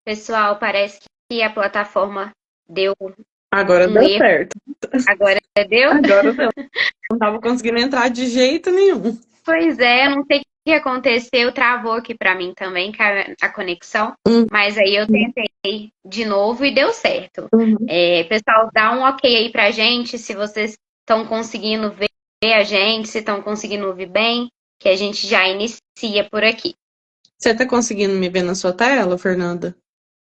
Pessoal, parece que a plataforma deu Agora um deu erro. certo. Agora deu? Agora deu. Não tava conseguindo entrar de jeito nenhum. Pois é, eu não sei o que aconteceu, travou aqui pra mim também a conexão, mas aí eu Uhum. tentei de novo e deu certo. Uhum. Pessoal, dá um ok aí pra gente se vocês estão conseguindo ver a gente, se estão conseguindo ouvir bem, que a gente já inicia por aqui. Você tá conseguindo me ver na sua tela, Fernanda?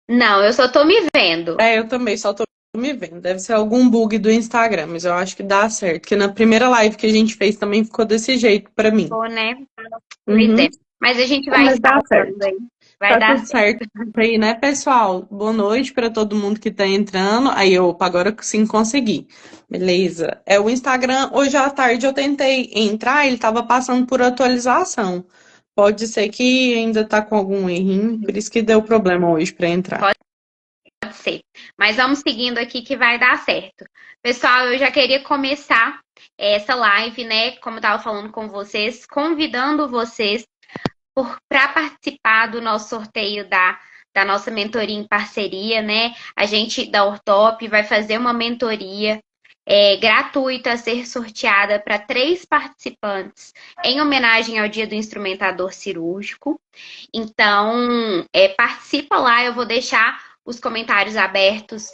Não, eu só tô me vendo. É, eu também, só tô me vendo. Deve ser algum bug do Instagram, mas eu acho que dá certo. Porque na primeira live que a gente fez também ficou desse jeito pra mim. Tô, né? Pois Uhum. é. Mas a gente Ah, vai mas dá falando certo. aí. Vai Tá dar tudo certo. certo aí, né, pessoal? Boa noite para todo mundo que tá entrando. Aí, opa, agora sim consegui. Beleza. É o Instagram, hoje à tarde eu tentei entrar, ele tava passando por atualização. Pode ser que ainda tá com algum errinho, por isso que deu problema hoje para entrar. Pode ser. Mas vamos seguindo aqui que vai dar certo. Pessoal, eu já queria começar essa live, né? Como eu estava falando com vocês, convidando vocês para participar do nosso sorteio da nossa mentoria em parceria, né? A gente da Ortop vai fazer uma mentoria gratuita a ser sorteada para 3 participantes em homenagem ao Dia do Instrumentador Cirúrgico. Então, participa lá, eu vou deixar os comentários abertos,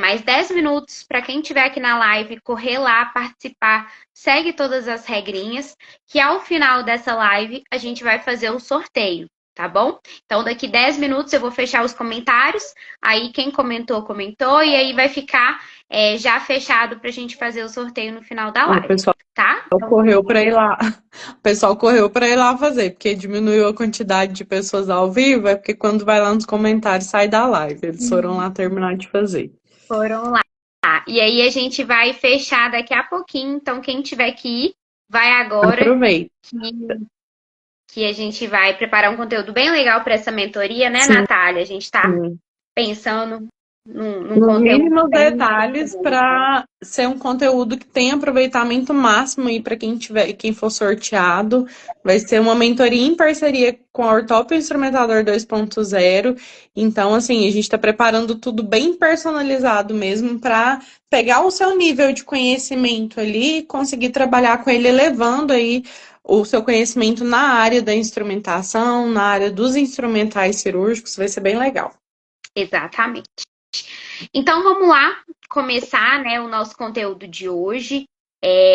mais 10 minutos para quem estiver aqui na live correr lá, participar, segue todas as regrinhas, que ao final dessa live a gente vai fazer o sorteio, tá bom? Então, daqui 10 minutos eu vou fechar os comentários, aí quem comentou, comentou, e aí vai ficar já fechado para a gente fazer o sorteio no final da O live, pessoal tá? Então, correu para ir lá. O pessoal correu para ir lá fazer, porque diminuiu a quantidade de pessoas ao vivo, é porque quando vai lá nos comentários sai da live. Eles foram lá terminar de fazer. foram lá. E aí a gente vai fechar daqui a pouquinho, então quem tiver que ir, vai agora Aproveita. que a gente vai preparar um conteúdo bem legal para essa mentoria, né, Sim. Natália? A gente está pensando num No conteúdo mínimo bem detalhes legal. para ser um conteúdo que tenha aproveitamento máximo aí para quem tiver, quem for sorteado. Vai ser uma mentoria em parceria com a Ortop Instrumentador 2.0. Então, assim, a gente está preparando tudo bem personalizado mesmo para pegar o seu nível de conhecimento ali e conseguir trabalhar com ele, elevando aí o seu conhecimento na área da instrumentação, na área dos instrumentais cirúrgicos. Vai ser bem legal. Exatamente. Então vamos lá começar, né, o nosso conteúdo de hoje.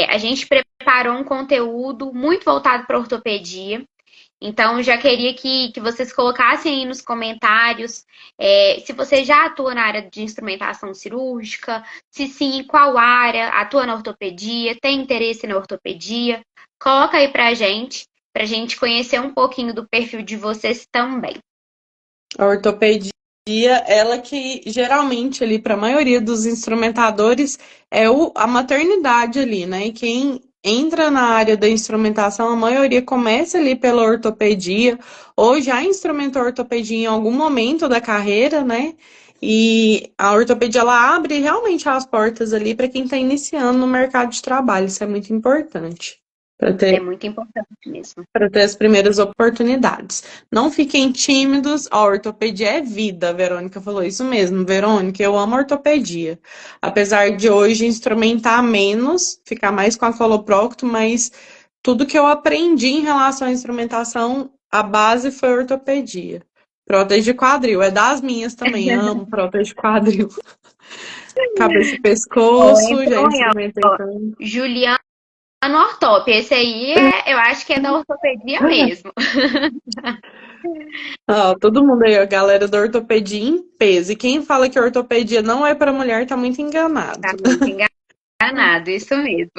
A gente preparou um conteúdo muito voltado para ortopedia. Então, já queria que vocês colocassem aí nos comentários se você já atua na área de instrumentação cirúrgica, se sim, qual área, atua na ortopedia, tem interesse na ortopedia. Coloca aí pra gente conhecer um pouquinho do perfil de vocês também. A ortopedia, ela que geralmente ali para a maioria dos instrumentadores é a maternidade ali, né? E quem entra na área da instrumentação, a maioria começa ali pela ortopedia ou já instrumentou ortopedia em algum momento da carreira, né? E a ortopedia ela abre realmente as portas ali para quem está iniciando no mercado de trabalho. Isso é muito importante para É ter muito importante mesmo. para ter as primeiras oportunidades. Não fiquem tímidos, a ortopedia é vida, a Verônica falou isso mesmo. Verônica, eu amo ortopedia. Apesar de hoje instrumentar menos, ficar mais com a coloprocto, mas tudo que eu aprendi em relação à instrumentação, a base foi ortopedia. Prótese de quadril, é das minhas também, amo prótese de quadril. Cabeça e pescoço, já Entrou em, instrumentei ó, também. Juliano Ortop. Esse aí eu acho que é da ortopedia mesmo. Ó, todo mundo aí, a galera da ortopedia em peso. E quem fala que ortopedia não é para mulher tá muito Tá enganado. muito enganado, isso mesmo.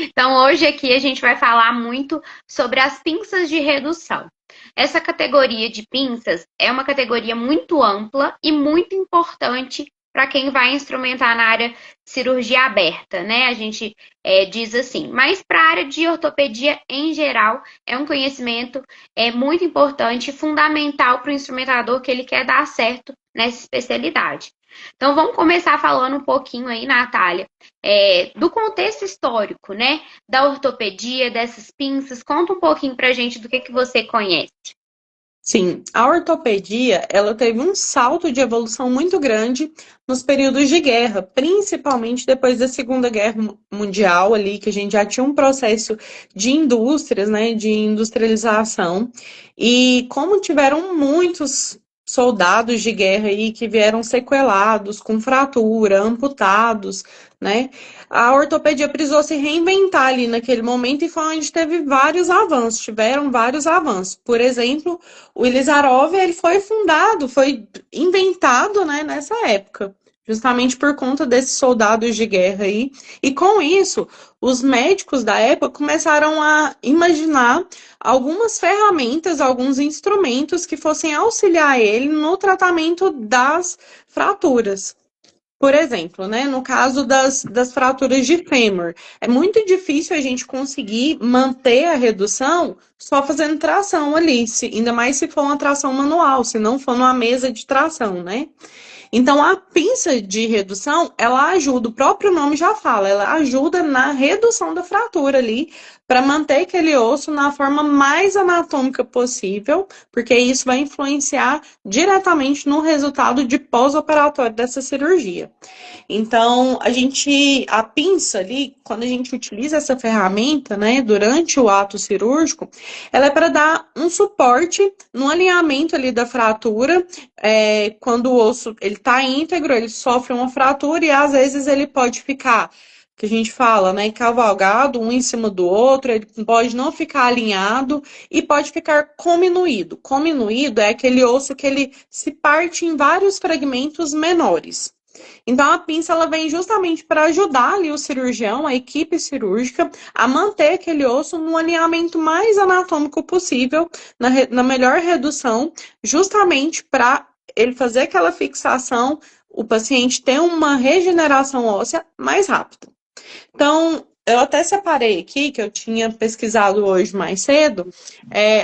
Então, hoje aqui a gente vai falar muito sobre as pinças de redução. Essa categoria de pinças é uma categoria muito ampla e muito importante para quem vai instrumentar na área de cirurgia aberta, né? A gente diz assim, mas para a área de ortopedia em geral, é um conhecimento muito importante e fundamental para o instrumentador que ele quer dar certo nessa especialidade. Então, vamos começar falando um pouquinho aí, Natália, do contexto histórico, né? Da ortopedia, dessas pinças. Conta um pouquinho pra gente do que você conhece. Sim, a ortopedia, ela teve um salto de evolução muito grande nos períodos de guerra, principalmente depois da Segunda Guerra Mundial ali, que a gente já tinha um processo de indústrias, né, de industrialização, e como tiveram muitos soldados de guerra aí que vieram sequelados, com fratura, amputados, né? A ortopedia precisou se reinventar ali naquele momento e foi onde teve vários avanços, tiveram vários avanços. Por exemplo, o Ilizarov, ele foi fundado, foi inventado, né, nessa época, justamente por conta desses soldados de guerra aí. E com isso, os médicos da época começaram a imaginar algumas ferramentas, alguns instrumentos que fossem auxiliar ele no tratamento das fraturas. Por exemplo, né, no caso das fraturas de fêmur, é muito difícil a gente conseguir manter a redução só fazendo tração ali, ainda mais se for uma tração manual, se não for numa mesa de tração, né? Então, a pinça de redução, ela ajuda, o próprio nome já fala, ela ajuda na redução da fratura ali, para manter aquele osso na forma mais anatômica possível, porque isso vai influenciar diretamente no resultado de pós-operatório dessa cirurgia. Então, a pinça ali, quando a gente utiliza essa ferramenta, né, durante o ato cirúrgico, ela é para dar um suporte no alinhamento ali da fratura, quando o osso ele está íntegro, ele sofre uma fratura e às vezes ele pode ficar, que a gente fala, né, cavalgado um em cima do outro, ele pode não ficar alinhado e pode ficar cominuído. Cominuído é aquele osso que ele se parte em vários fragmentos menores. Então, a pinça ela vem justamente para ajudar ali o cirurgião, a equipe cirúrgica, a manter aquele osso no alinhamento mais anatômico possível, na melhor redução, justamente para ele fazer aquela fixação, o paciente ter uma regeneração óssea mais rápida. Então, eu até separei aqui, que eu tinha pesquisado hoje mais cedo,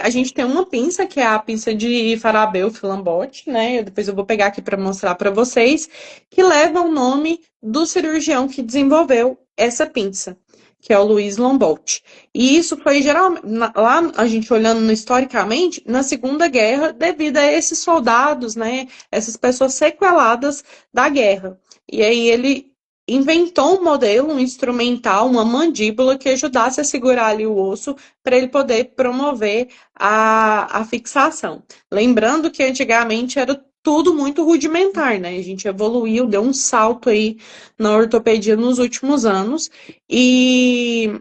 a gente tem uma pinça, que é a pinça de Farabel Filambotti, né? Depois eu vou pegar aqui para mostrar para vocês, que leva o nome do cirurgião que desenvolveu essa pinça, que é o Luiz Lombolt. E isso foi geralmente, lá a gente olhando historicamente, na Segunda Guerra, devido a esses soldados, né? Essas pessoas sequeladas da guerra. E aí ele inventou um modelo, um instrumental, uma mandíbula que ajudasse a segurar ali o osso para ele poder promover a fixação. Lembrando que antigamente era tudo muito rudimentar, né? A gente evoluiu, deu um salto aí na ortopedia nos últimos anos e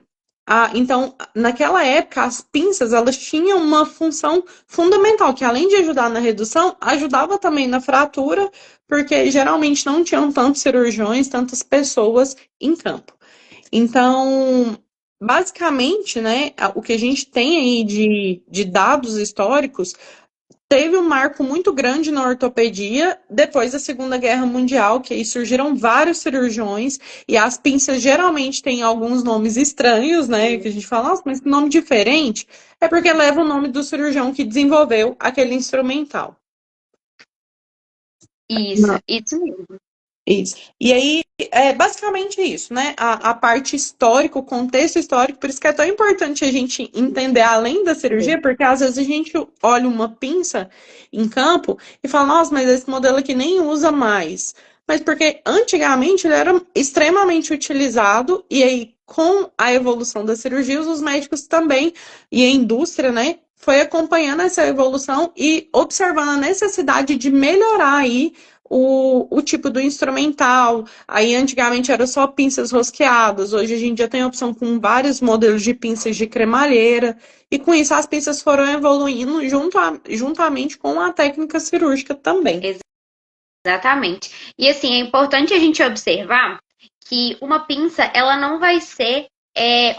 então, naquela época, as pinças, elas tinham uma função fundamental, que além de ajudar na redução, ajudava também na fratura, porque geralmente não tinham tantos cirurgiões, tantas pessoas em campo. Então, basicamente, né, o que a gente tem aí de dados históricos teve um marco muito grande na ortopedia depois da Segunda Guerra Mundial, que aí surgiram vários cirurgiões, e as pinças geralmente têm alguns nomes estranhos, né? Que a gente fala, nossa, mas que nome diferente? É porque leva o nome do cirurgião que desenvolveu aquele instrumental. Isso mesmo. Isso. E aí, é basicamente isso, né? A parte histórica, o contexto histórico, por isso que é tão importante a gente entender além da cirurgia, porque às vezes a gente olha uma pinça em campo e fala, nossa, mas esse modelo aqui nem usa mais. Mas porque antigamente ele era extremamente utilizado, e aí, com a evolução das cirurgias, os médicos também, e a indústria, né? Foi acompanhando essa evolução e observando a necessidade de melhorar aí o tipo do instrumental. Aí antigamente era só pinças rosqueadas, hoje a gente já tem a opção com vários modelos de pinças de cremalheira, e com isso as pinças foram evoluindo juntamente com a técnica cirúrgica também. Exatamente. E assim, é importante a gente observar que uma pinça, ela não vai ser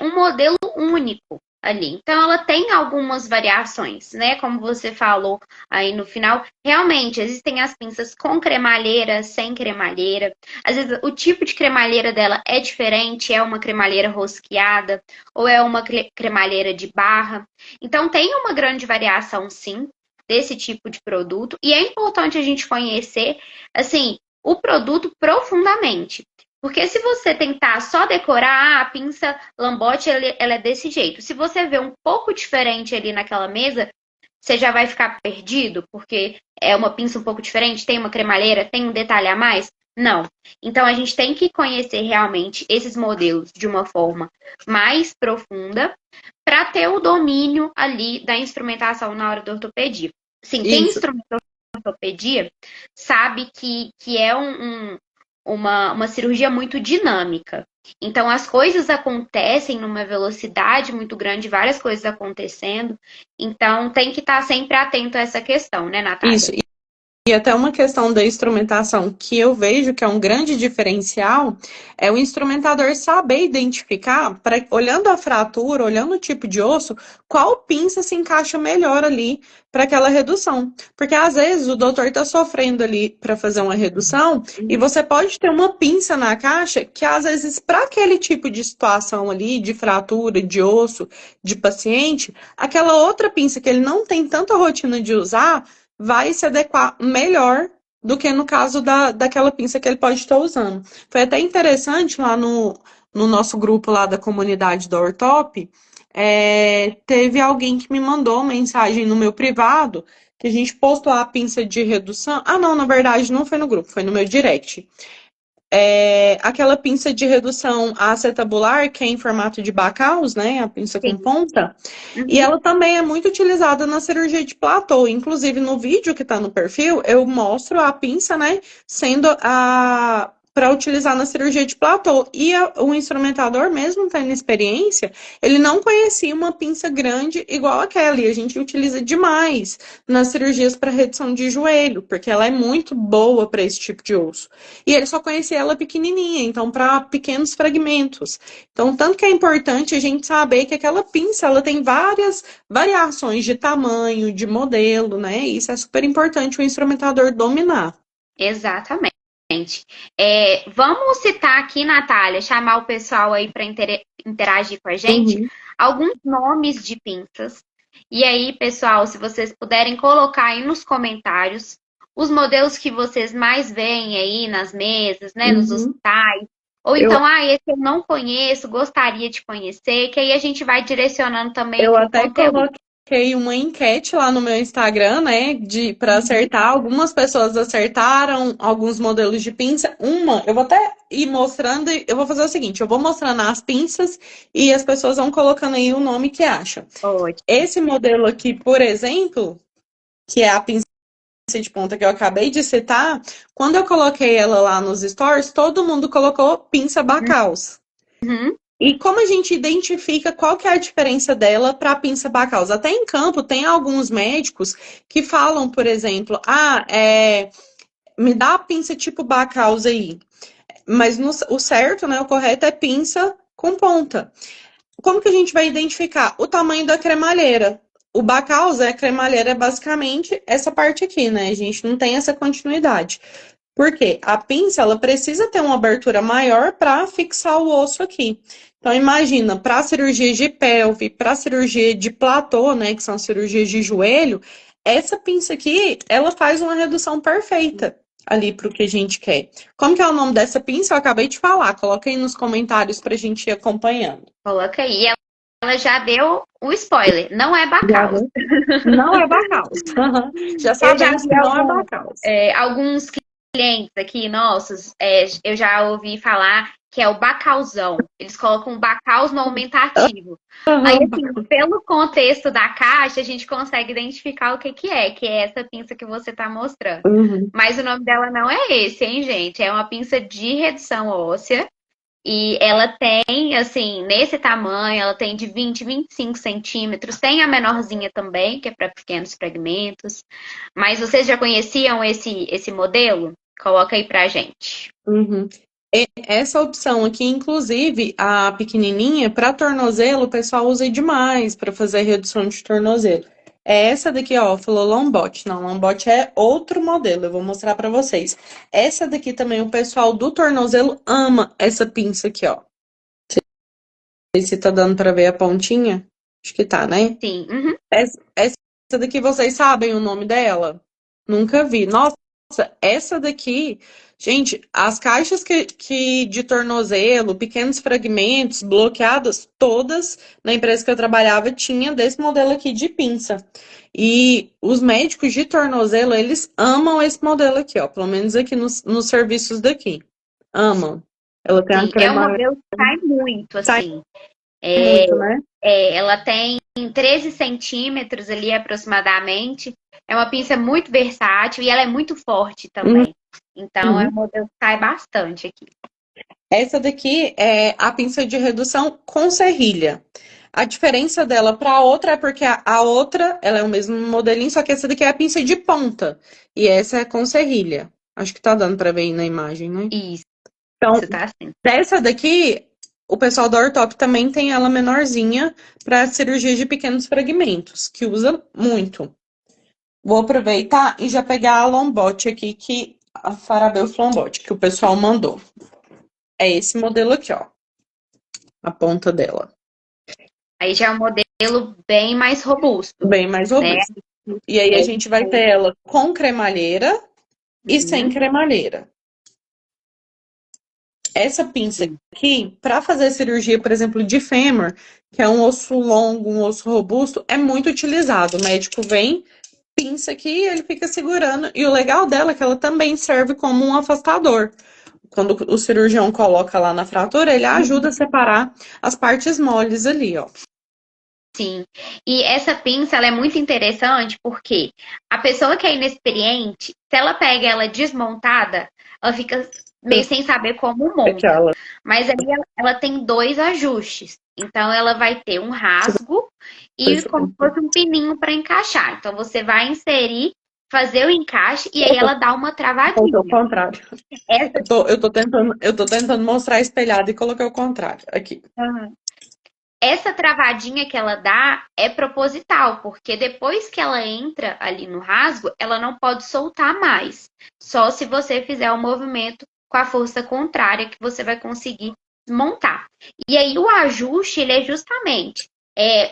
um modelo único ali. Então, ela tem algumas variações, né? Como você falou aí no final, realmente existem as pinças com cremalheira, sem cremalheira. Às vezes, o tipo de cremalheira dela é diferente, é uma cremalheira rosqueada ou é uma cremalheira de barra. Então, tem uma grande variação, sim, desse tipo de produto. E é importante a gente conhecer, assim, o produto profundamente. Porque se você tentar só decorar, a pinça Lambotte, ela é desse jeito. Se você vê um pouco diferente ali naquela mesa, você já vai ficar perdido, porque é uma pinça um pouco diferente, tem uma cremalheira, tem um detalhe a mais? Não. Então a gente tem que conhecer realmente esses modelos de uma forma mais profunda para ter o domínio ali da instrumentação na hora da ortopedia. Sim, quem Isso. instrumenta ortopedia sabe que é uma cirurgia muito dinâmica. Então, as coisas acontecem numa velocidade muito grande, várias coisas acontecendo. Então, tem que estar sempre atento a essa questão, né, Natália? Isso. E até uma questão da instrumentação que eu vejo que é um grande diferencial é o instrumentador saber identificar, olhando a fratura, olhando o tipo de osso, qual pinça se encaixa melhor ali para aquela redução. Porque às vezes o doutor está sofrendo ali para fazer uma redução e você pode ter uma pinça na caixa que às vezes para aquele tipo de situação ali, de fratura, de osso, de paciente, aquela outra pinça que ele não tem tanta rotina de usar vai se adequar melhor do que no caso daquela pinça que ele pode estar usando. Foi até interessante lá no nosso grupo lá da comunidade da Ortop, teve alguém que me mandou mensagem no meu privado, que a gente postou a pinça de redução. Ah, não, na verdade não foi no grupo, foi no meu direct. Aquela pinça de redução acetabular, que é em formato de Bacchus, né? A pinça com ponta. E ela também é muito utilizada na cirurgia de platô. Inclusive, no vídeo que está no perfil, eu mostro a pinça, né? Sendo para utilizar na cirurgia de platô. E o instrumentador, mesmo tendo experiência, ele não conhecia uma pinça grande igual aquela. E a gente utiliza demais nas cirurgias para redução de joelho, porque ela é muito boa para esse tipo de osso. E ele só conhecia ela pequenininha, então para pequenos fragmentos. Então, tanto que é importante a gente saber que aquela pinça, ela tem várias variações de tamanho, de modelo, né? E isso é super importante o instrumentador dominar. Exatamente. Vamos citar aqui, Natália, chamar o pessoal aí para interagir com a gente, alguns nomes de pinças. E aí, pessoal, se vocês puderem colocar aí nos comentários os modelos que vocês mais veem aí nas mesas, né, nos hospitais. Ou então, esse eu não conheço, gostaria de conhecer, que aí a gente vai direcionando também Eu aqui o até conteúdo. coloquei uma enquete lá no meu Instagram, né, para acertar. Algumas pessoas acertaram alguns modelos de pinça. Eu vou até ir mostrando, eu vou fazer o seguinte, eu vou mostrando as pinças e as pessoas vão colocando aí o nome que acham. Ótimo. Esse modelo aqui, por exemplo, que é a pinça de ponta que eu acabei de citar, quando eu coloquei ela lá nos stories, todo mundo colocou pinça Bacchus. E como a gente identifica qual que é a diferença dela para a pinça Bacchus? Até em campo tem alguns médicos que falam, por exemplo, me dá a pinça tipo Bacchus aí. Mas o certo, né, o correto é pinça com ponta. Como que a gente vai identificar? O tamanho da cremalheira. O Bacchus, a cremalheira é basicamente essa parte aqui, né? A gente não tem essa continuidade. Por quê? A pinça, ela precisa ter uma abertura maior para fixar o osso aqui. Então, imagina, para cirurgia de pelve, para cirurgia de platô, né, que são cirurgias de joelho, essa pinça aqui, ela faz uma redução perfeita ali para o que a gente quer. Como que é o nome dessa pinça? Eu acabei de falar. Coloca aí nos comentários para a gente ir acompanhando. Coloca aí. Ela já deu o spoiler. Não é Bacchus. Não é Bacchus. Já sabemos que não é Bacchus. Alguns clientes aqui nossos, eu já ouvi falar que é o Bacchusão. Eles colocam Bacchus no aumentativo. Aí, assim, pelo contexto da caixa, a gente consegue identificar o que é essa pinça que você está mostrando. Mas o nome dela não é esse, hein, gente? É uma pinça de redução óssea. E ela tem, assim, nesse tamanho, ela tem de 20, 25 centímetros. Tem a menorzinha também, que é para pequenos fragmentos. Mas vocês já conheciam esse modelo? Coloca aí pra gente. Essa opção aqui, inclusive, a pequenininha, para tornozelo, o pessoal usa demais para fazer redução de tornozelo. É essa daqui, ó, falou Lombote. Não, Lombote é outro modelo, eu vou mostrar para vocês. Essa daqui também, o pessoal do tornozelo ama essa pinça aqui, ó. Não sei se tá dando para ver a pontinha. Acho que tá, né? Sim. Essa daqui, vocês sabem o nome dela? Nunca vi. Nossa, essa daqui... Gente, as caixas que de tornozelo, pequenos fragmentos, bloqueadas, todas na empresa que eu trabalhava tinha desse modelo aqui de pinça. E os médicos de tornozelo, eles amam esse modelo aqui, ó. Pelo menos aqui nos serviços daqui. Amam. Ela tem a Sim, é um crema, modelo que sai muito, sai assim. É, muito, né? ela tem 13 centímetros ali aproximadamente. É uma pinça muito versátil e ela é muito forte também. Então, é um Uhum. modelo que sai bastante aqui. Essa daqui é a pinça de redução com serrilha. A diferença dela para a outra é porque a outra, ela é o mesmo modelinho, só que essa daqui é a pinça de ponta. E essa é com serrilha. Acho que tá dando para ver aí na imagem, né? Isso, Então, isso tá assim. dessa daqui, o pessoal da Ortop também tem ela menorzinha para cirurgia de pequenos fragmentos, que usa muito. Vou aproveitar e já pegar a lombote aqui, que a Farabel Lombote, que o pessoal mandou. É esse modelo aqui, ó. A ponta dela. Aí já é um modelo bem mais robusto, Bem mais né? robusta. E aí a É, gente vai ter ela com cremalheira e sem uhum, cremalheira. Essa pinça sim. aqui, para fazer cirurgia, por exemplo, de fêmur, que é um osso longo, um osso robusto, é muito utilizado. O médico vem, pinça aqui e ele fica segurando. E o legal dela é que ela também serve como um afastador. Quando o cirurgião coloca lá na fratura, ele ajuda a separar as partes moles ali, ó. Sim. E essa pinça, ela é muito interessante porque a pessoa que é inexperiente, se ela pega ela desmontada, ela fica meio sem saber como monta. Aquela. Mas ali ela tem dois ajustes. Então, ela vai ter um rasgo e Deixa como se eu... fosse um pininho para encaixar. Então, você vai inserir, fazer o encaixe e aí ela dá uma Coloquei o travadinha. contrário. Essa Eu tô tentando mostrar espelhado e coloquei o contrário. Aqui. Essa travadinha que ela dá é proposital, porque depois que ela entra ali no rasgo, ela não pode soltar mais. Só se você fizer o movimento com a força contrária que você vai conseguir montar. E aí o ajuste, ele é justamente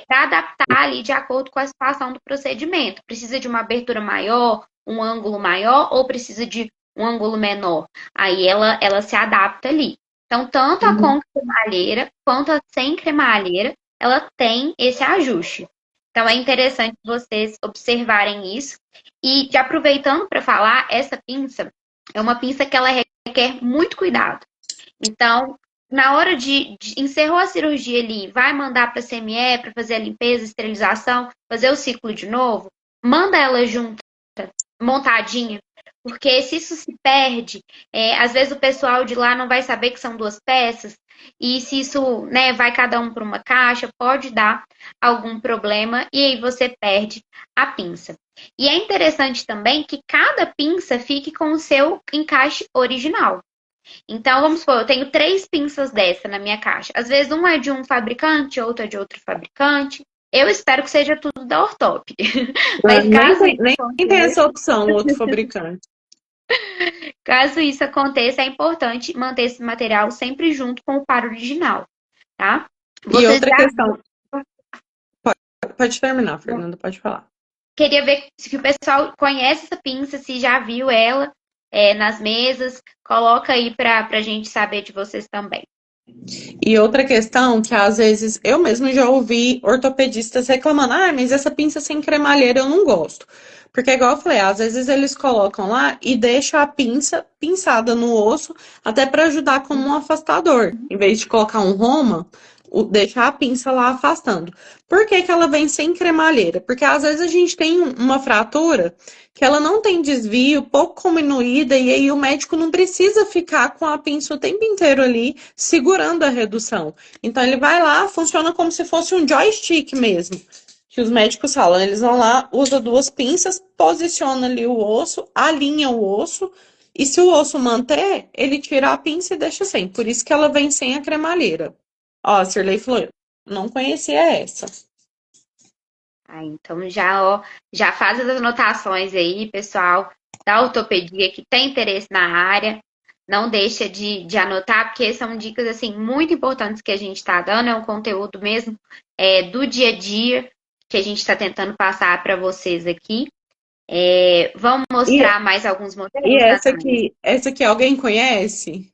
para adaptar ali de acordo com a situação do procedimento. Precisa de uma abertura maior, um ângulo maior ou precisa de um ângulo menor? Aí ela se adapta ali. Então, tanto a Uhum. com cremalheira quanto a sem cremalheira, ela tem esse ajuste. Então, é interessante vocês observarem isso. E, já aproveitando para falar, essa pinça é uma pinça que ela requer muito cuidado. Então, na hora de encerrou a cirurgia ali, vai mandar para a CME para fazer a limpeza, esterilização, fazer o ciclo de novo, manda ela junta, montadinha, porque se isso se perde, às vezes o pessoal de lá não vai saber que são duas peças, e se isso, né, vai cada um para uma caixa, pode dar algum problema, e aí você perde a pinça. E é interessante também que cada pinça fique com o seu encaixe original. Então, vamos supor, eu tenho 3 pinças dessa na minha caixa. Às vezes, uma é de um fabricante, outra é de outro fabricante. Eu espero que seja tudo da Ortop. Mas Nem tem, nem tem essa opção, o outro fabricante. caso isso aconteça, é importante manter esse material sempre junto com o par original, tá? E Vocês outra já questão. Pode terminar, Fernanda, pode falar. queria ver se o pessoal conhece essa pinça, se já viu ela nas mesas. Coloca aí para a gente saber de vocês também. E outra questão que às vezes eu mesmo já ouvi ortopedistas reclamando, mas essa pinça sem cremalheira eu não gosto. Porque, igual eu falei, às vezes eles colocam lá e deixam a pinça pinçada no osso, até para ajudar como um afastador. Em vez de colocar um roma, deixar a pinça lá afastando. Por que que ela vem sem cremalheira? Porque às vezes a gente tem uma fratura que ela não tem desvio, pouco diminuída, e aí o médico não precisa ficar com a pinça o tempo inteiro ali segurando a redução. Então ele vai lá, funciona como se fosse um joystick mesmo. Que os médicos falam, eles vão lá, usa duas pinças, posiciona ali o osso, alinha o osso, e se o osso manter, ele tira a pinça e deixa sem. Por isso que ela vem sem a cremalheira. Ó, a Cirlei falou, não conhecia essa. Então já faz as anotações aí, pessoal, da ortopedia que tem interesse na área. Não deixa de anotar, porque são dicas assim muito importantes que a gente está dando, é um conteúdo mesmo do dia a dia que a gente está tentando passar para vocês aqui. Vamos E, mostrar mais alguns e modelos, Natália? essa aqui alguém conhece?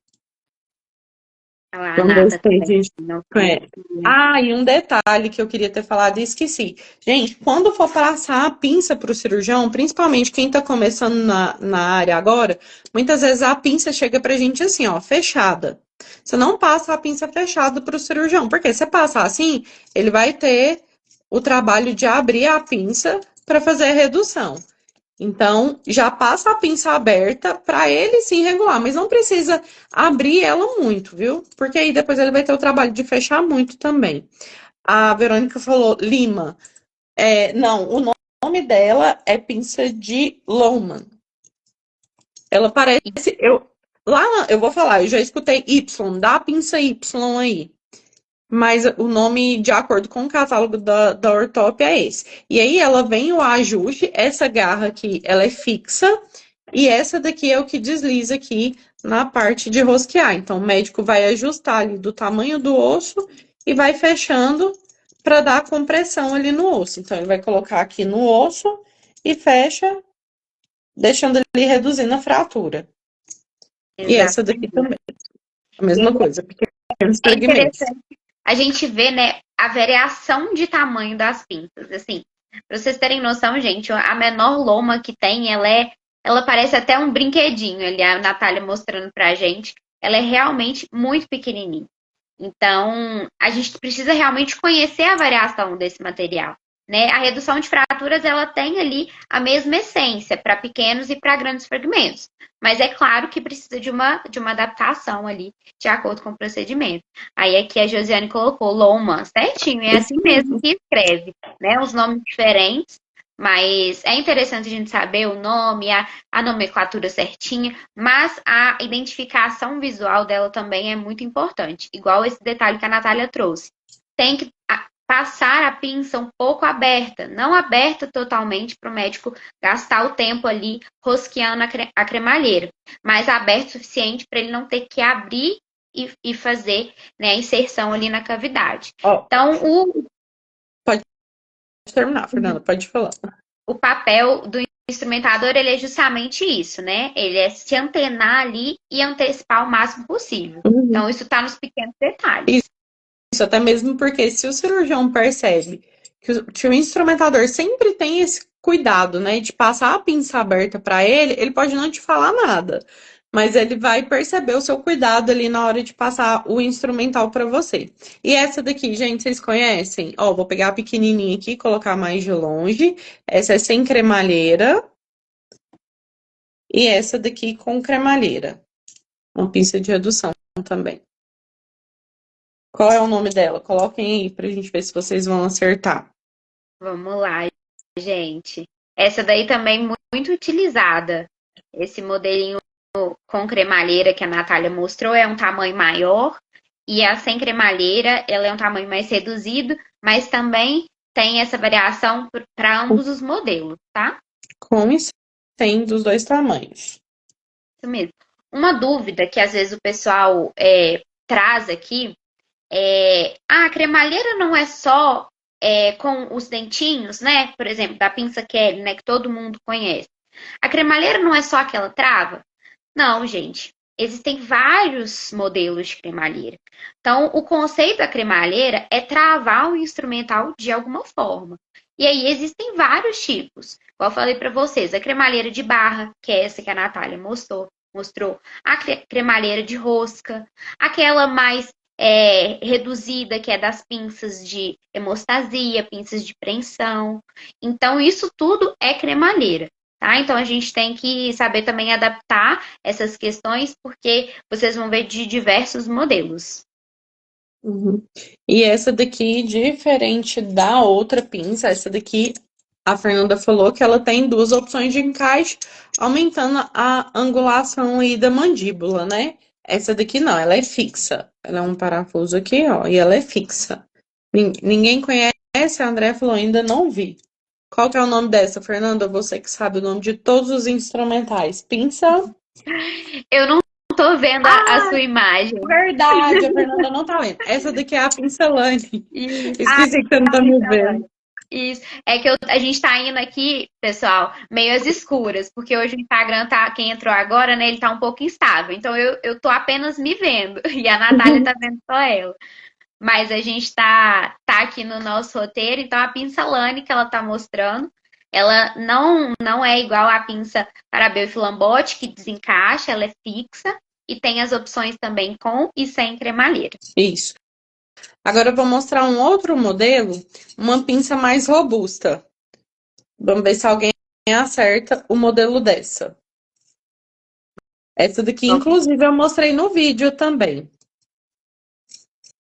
A Vamos ver Nata se tem também gente não que conhece. conhecia. Ah, e um detalhe que eu queria ter falado e esqueci. Gente, quando for passar a pinça para o cirurgião, principalmente quem está começando na área agora, muitas vezes a pinça chega pra gente assim, ó, fechada. Você não passa a pinça fechada para o cirurgião, porque se você passar assim, ele vai ter o trabalho de abrir a pinça para fazer a redução. Então, já passa a pinça aberta para ele sim regular, mas não precisa abrir ela muito, viu? Porque aí depois ele vai ter o trabalho de fechar muito também. A Verônica falou Lima. Não, o nome dela é pinça de Lohmann. Ela parece. Eu vou falar, eu já escutei Y, dá a pinça Y aí. Mas o nome, de acordo com o catálogo da Ortop, é esse. E aí ela vem o ajuste, essa garra aqui, ela é fixa, e essa daqui é o que desliza aqui na parte de rosquear. Então, o médico vai ajustar ali do tamanho do osso e vai fechando para dar compressão ali no osso. Então, ele vai colocar aqui no osso e fecha, deixando ali reduzindo a fratura. E essa daqui Exatamente. também, a mesma coisa, pequenos É fragmentos. interessante a gente ver, né, a variação de tamanho das pinças. Assim, para vocês terem noção, gente, a menor loma que tem, ela parece até um brinquedinho ali, a Natália mostrando pra gente. Ela é realmente muito pequenininha. Então, a gente precisa realmente conhecer a variação desse material, né? A redução de fraturas, ela tem ali a mesma essência para pequenos e para grandes fragmentos. Mas é claro que precisa de uma adaptação ali, de acordo com o procedimento. Aí aqui a Josiane colocou Loma, certinho, é assim mesmo que escreve, né? Os nomes diferentes, mas é interessante a gente saber o nome, a nomenclatura certinha, mas a identificação visual dela também é muito importante. Igual esse detalhe que a Natália trouxe. Tem que passar a pinça um pouco aberta, não aberta totalmente para o médico gastar o tempo ali rosqueando a cremalheira, mas aberto o suficiente para ele não ter que abrir e fazer, né, a inserção ali na cavidade. Ó, Então, pode terminar, Fernanda, pode falar. o papel do instrumentador, ele é justamente isso, né? Ele é se antenar ali e antecipar o máximo possível. Então, isso está nos pequenos detalhes. Isso, até mesmo porque se o cirurgião percebe que o instrumentador sempre tem esse cuidado, né, de passar a pinça aberta para ele, ele pode não te falar nada, mas ele vai perceber o seu cuidado ali na hora de passar o instrumental para você. E essa daqui, gente, vocês conhecem? Ó, vou pegar a pequenininha aqui, colocar mais de longe. Essa é sem cremalheira. E essa daqui com cremalheira. Uma pinça de redução também. Qual é o nome dela? Coloquem aí pra gente ver se vocês vão acertar. Vamos lá, gente. Essa daí também muito utilizada. Esse modelinho com cremalheira que a Natália mostrou é um tamanho maior. E a sem cremalheira, ela é um tamanho mais reduzido, mas também tem essa variação para ambos os modelos, tá? Com e sem dos dois tamanhos. Isso mesmo. Uma dúvida que às vezes o pessoal traz aqui a cremalheira não é só com os dentinhos, né? Por exemplo, da pinça Kelly, né? Que todo mundo conhece. A cremalheira não é só aquela trava? Não, gente. Existem vários modelos de cremalheira. Então, o conceito da cremalheira é travar o instrumental de alguma forma. E aí existem vários tipos. Igual eu falei para vocês, a cremalheira de barra, que é essa que a Natália mostrou, a cremalheira de rosca, aquela mais reduzida, que é das pinças de hemostasia, pinças de preensão. Então, isso tudo é cremalheira. Tá? Então, a gente tem que saber também adaptar essas questões, porque vocês vão ver de diversos modelos. Uhum. E essa daqui, diferente da outra pinça, essa daqui, a Fernanda falou que ela tem duas opções de encaixe, aumentando a angulação aí da mandíbula, né? Essa daqui não, ela é fixa. Ela é um parafuso aqui, ó, e ela é fixa. Ninguém conhece, a André falou, ainda não vi. Qual que é o nome dessa, Fernanda? Você que sabe o nome de todos os instrumentais. Pinça. Eu não tô vendo a sua imagem. Verdade, a Fernanda não tá vendo. Essa daqui é a pincelane. Isso. Esqueci que você não tá me vendo. Isso. É que a gente tá indo aqui, pessoal, meio às escuras, porque hoje o Instagram tá, quem entrou agora, né, ele tá um pouco instável. Então eu tô apenas me vendo e a Natália tá vendo só ela. Mas a gente tá aqui no nosso roteiro, então a pinça Lane que ela tá mostrando, ela não é igual à pinça Parabel e Filambote, que desencaixa, ela é fixa e tem as opções também com e sem cremalheira. Isso. Agora eu vou mostrar um outro modelo, uma pinça mais robusta. Vamos ver se alguém acerta o modelo dessa. Essa daqui, inclusive, eu mostrei no vídeo também.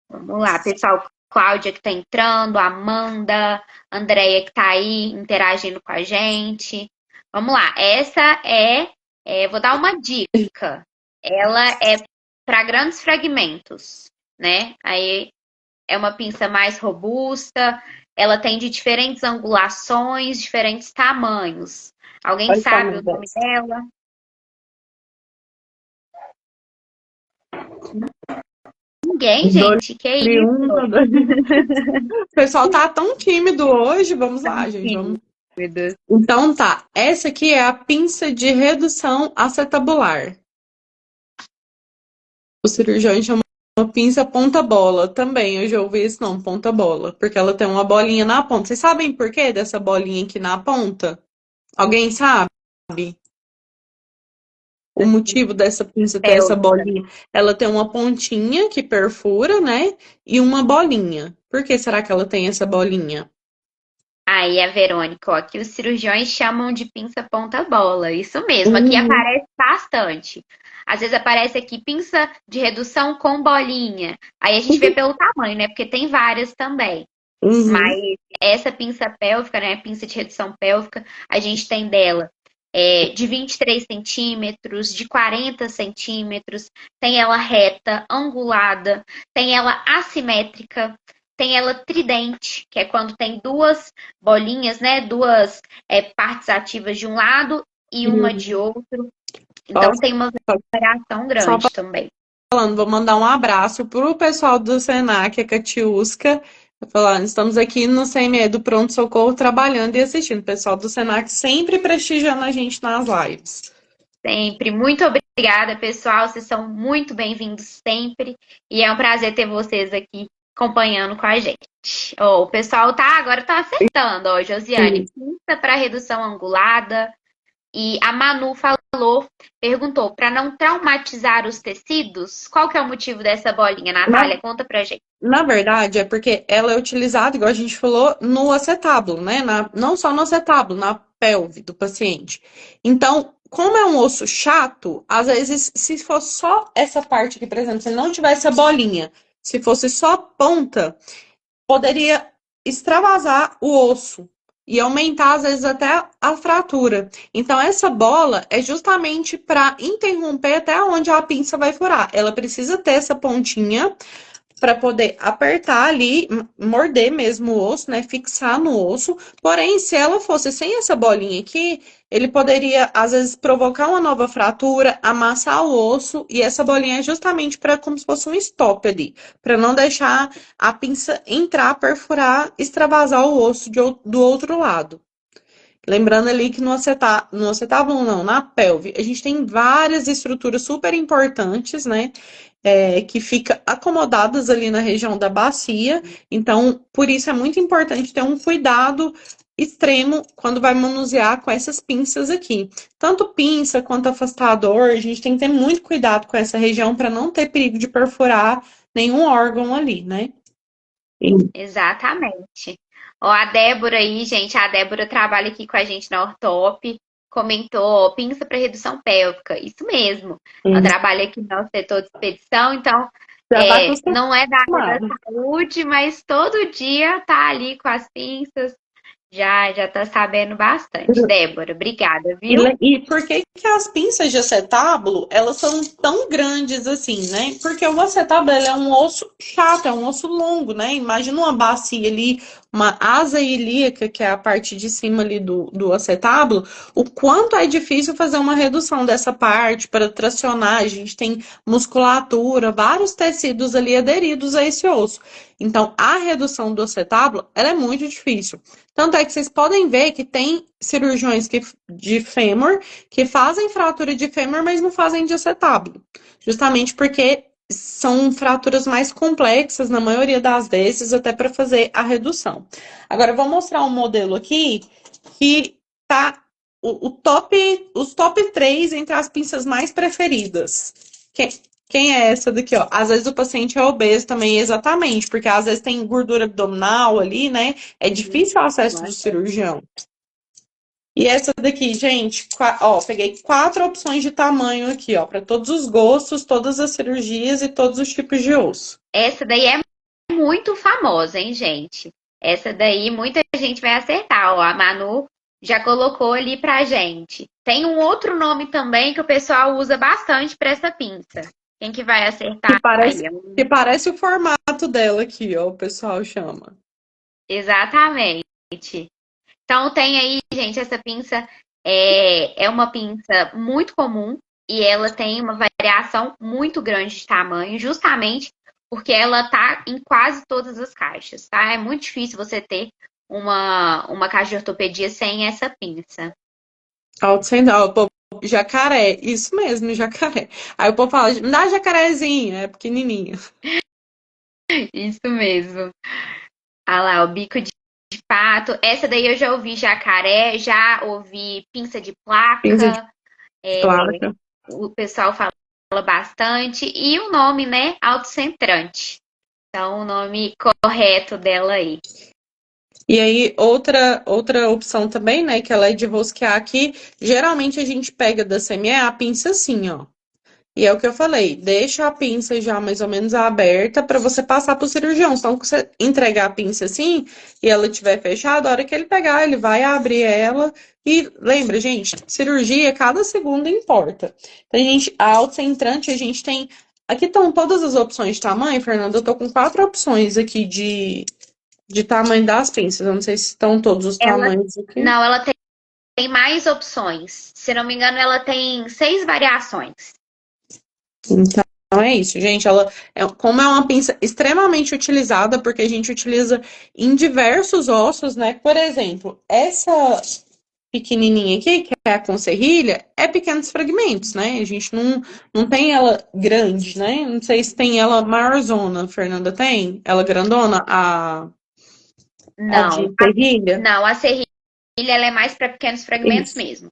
Vamos lá, pessoal. Cláudia que tá entrando, Amanda, Andréia que tá aí interagindo com a gente. Vamos lá. Essa vou dar uma dica. Ela é para grandes fragmentos, né? Aí é uma pinça mais robusta. Ela tem de diferentes angulações, diferentes tamanhos. Alguém Olha o sabe tamanho o nome dessa. dela? Ninguém, gente. Que isso? O pessoal tá tão tímido hoje. Vamos lá, gente. Vamos. Então tá. Essa aqui é a pinça de redução acetabular. Os cirurgiões chamam pinça ponta-bola. Também eu já ouvi esse nome, ponta-bola. Porque ela tem uma bolinha na ponta. Vocês sabem por que dessa bolinha aqui na ponta? Alguém sabe? O motivo dessa pinça ter essa bolinha? Ela tem uma pontinha que perfura, né? E uma bolinha. Por que será que ela tem essa bolinha? Aí a Verônica, ó, aqui os cirurgiões chamam de pinça ponta-bola. Isso mesmo, aqui aparece bastante. Às vezes aparece aqui pinça de redução com bolinha. Aí a gente vê pelo tamanho, né? Porque tem várias também. Uhum. Mas essa pinça pélvica, né? Pinça de redução pélvica, a gente tem dela de 23 centímetros, de 40 centímetros, tem ela reta, angulada, tem ela assimétrica, tem ela tridente, que é quando tem duas bolinhas, né? Duas partes ativas de um lado e uma de outro. Então tem uma variação grande também. Vou mandar um abraço pro pessoal do Senac, a Catiusca. Falando, estamos aqui no CME do Pronto Socorro trabalhando e assistindo. O pessoal do Senac sempre prestigiando a gente nas lives. Sempre. Muito obrigada, pessoal. Vocês são muito bem-vindos sempre. E é um prazer ter vocês aqui acompanhando com a gente. Oh, o pessoal agora tá acertando, ó, Josiane. Pinça para redução angulada. E a Manu perguntou, para não traumatizar os tecidos, qual que é o motivo dessa bolinha, Natália? Conta pra gente. Na verdade, é porque ela é utilizada, igual a gente falou, no acetábulo, né? Não só no acetábulo, na pelve do paciente. Então, como é um osso chato, às vezes, se fosse só essa parte aqui, por exemplo, se não tivesse a bolinha, se fosse só a ponta, poderia extravasar o osso e aumentar, às vezes, até a fratura. Então, essa bola é justamente para interromper até onde a pinça vai furar. Ela precisa ter essa pontinha para poder apertar ali, morder mesmo o osso, né? Fixar no osso. Porém, se ela fosse sem essa bolinha aqui, ele poderia, às vezes, provocar uma nova fratura, amassar o osso, e essa bolinha é justamente para como se fosse um stop ali, para não deixar a pinça entrar, perfurar, extravasar o osso do outro lado. Lembrando ali que no acetábulo não, na pelve, a gente tem várias estruturas super importantes, né? Que fica acomodadas ali na região da bacia. Então, por isso é muito importante ter um cuidado extremo quando vai manusear com essas pinças aqui. Tanto pinça quanto afastador, a gente tem que ter muito cuidado com essa região para não ter perigo de perfurar nenhum órgão ali, né? Exatamente. Ó, a Débora aí, gente, a Débora trabalha aqui com a gente na Ortop, comentou pinça para redução pélvica. Isso mesmo. Ela trabalha aqui no setor de expedição, então não é da área da saúde, mas todo dia tá ali com as pinças. Já tá sabendo bastante. Débora, obrigada, viu? E por que as pinças de acetábulo, elas são tão grandes assim, né? Porque o acetábulo, ele é um osso chato, é um osso longo, né? Imagina uma bacia ali, uma asa ilíaca, que é a parte de cima ali do acetábulo, o quanto é difícil fazer uma redução dessa parte para tracionar. A gente tem musculatura, vários tecidos ali aderidos a esse osso. Então, a redução do acetábulo, ela é muito difícil. Tanto é que vocês podem ver que tem cirurgiões de fêmur que fazem fratura de fêmur, mas não fazem de acetábulo. Justamente porque são fraturas mais complexas, na maioria das vezes, até para fazer a redução. Agora, eu vou mostrar um modelo aqui que tá os top 3 entre as pinças mais preferidas. Quem é essa daqui, ó? Às vezes o paciente é obeso também, exatamente, porque às vezes tem gordura abdominal ali, né? É difícil o acesso do cirurgião. E essa daqui, gente, ó, peguei 4 opções de tamanho aqui, ó, para todos os gostos, todas as cirurgias e todos os tipos de osso. Essa daí é muito famosa, hein, gente? Essa daí muita gente vai acertar, ó. A Manu já colocou ali pra gente. Tem um outro nome também que o pessoal usa bastante para essa pinça. Quem que vai acertar? Que parece o formato dela aqui, ó, o pessoal chama. Exatamente. Então tem aí, gente, essa pinça é uma pinça muito comum e ela tem uma variação muito grande de tamanho, justamente porque ela tá em quase todas as caixas, tá? É muito difícil você ter uma caixa de ortopedia sem essa pinça. Alto sem dó, jacaré, isso mesmo, jacaré. Aí o povo fala, não dá jacarezinho, é pequenininho. Isso mesmo. Ah lá, o bico de pato. Essa daí eu já ouvi jacaré, já ouvi pinça de placa. Pinça de placa. O pessoal fala bastante. E o nome, né? Autocentrante. Então, o nome correto dela aí. E aí, outra opção também, né, que ela é de rosquear aqui, geralmente a gente pega da CME a pinça assim, ó. E é o que eu falei, deixa a pinça já mais ou menos aberta para você passar pro cirurgião. Então, se você entregar a pinça assim e ela estiver fechada, a hora que ele pegar, ele vai abrir ela. E lembra, gente, cirurgia, cada segundo importa. Então, a autocentrante, a gente tem. Aqui estão todas as opções de tamanho, Fernanda. Eu tô com 4 opções aqui de tamanho das pinças. Eu não sei se estão todos os tamanhos aqui. Não, ela tem mais opções. Se não me engano, ela tem 6 variações. Então é isso, gente. Como é uma pinça extremamente utilizada, porque a gente utiliza em diversos ossos, né? Por exemplo, essa pequenininha aqui, que é a conserrilha, é pequenos fragmentos, né? A gente não tem ela grande, né? Não sei se tem ela maiorzona, Fernanda tem? Ela grandona, a de serrilha? Não, a serrilha ela é mais para pequenos fragmentos Isso. mesmo.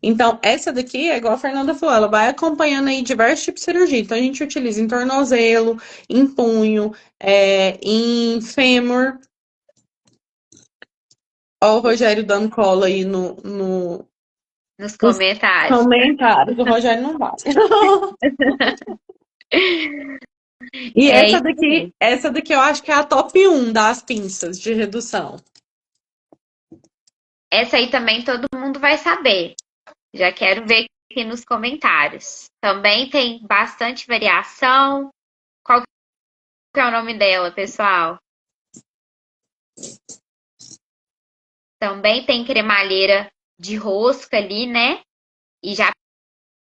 Então, essa daqui é igual a Fernanda falou, ela vai acompanhando aí diversos tipos de cirurgia. Então, a gente utiliza em tornozelo, em punho, em fêmur. Ó, o Rogério dando cola aí Nos comentários. comentários. O Rogério não vale. E essa daqui eu acho que é a top 1 das pinças de redução. Essa aí também todo mundo vai saber. Já quero ver aqui nos comentários. Também tem bastante variação. Qual que é o nome dela, pessoal? Também tem cremalheira de rosca ali, né? E já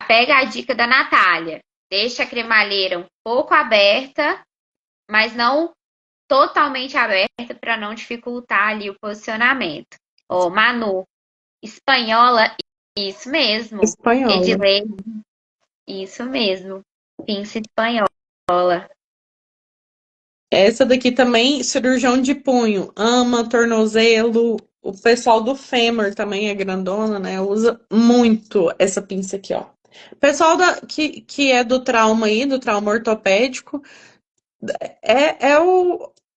pega a dica da Natália. Deixa a cremalheira um pouco aberta, mas não totalmente aberta para não dificultar ali o posicionamento. Ó, Manu, espanhola, isso mesmo. Espanhola. Edilei, isso mesmo. Pinça espanhola. Essa daqui também, cirurgião de punho, ama, tornozelo. O pessoal do fêmur também é grandona, né? Usa muito essa pinça aqui, ó. O pessoal que é do trauma aí, do trauma ortopédico,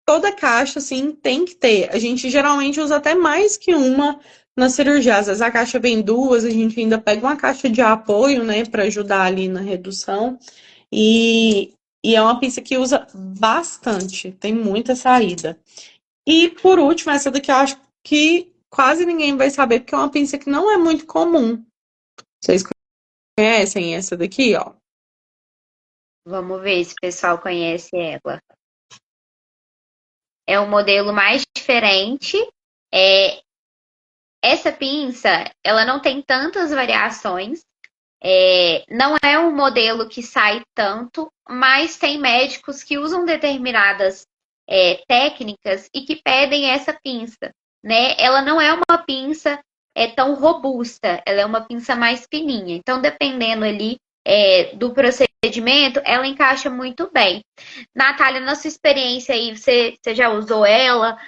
toda caixa, assim, tem que ter. A gente geralmente usa até mais que uma na cirurgia. Às vezes a caixa vem duas, a gente ainda pega uma caixa de apoio, né, para ajudar ali na redução. E é uma pinça que usa bastante, tem muita saída. E por último, essa daqui eu acho que quase ninguém vai saber, porque é uma pinça que não é muito comum. Vocês conhecem essa daqui, ó? Vamos ver se o pessoal conhece ela. É o modelo mais diferente. É, essa pinça, ela não tem tantas variações. Não é um modelo que sai tanto, mas tem médicos que usam determinadas técnicas e que pedem essa pinça, né? Ela não é uma pinça tão robusta, ela é uma pinça mais fininha. Então, dependendo ali do procedimento, ela encaixa muito bem. Natália, na sua experiência aí, você já usou ela?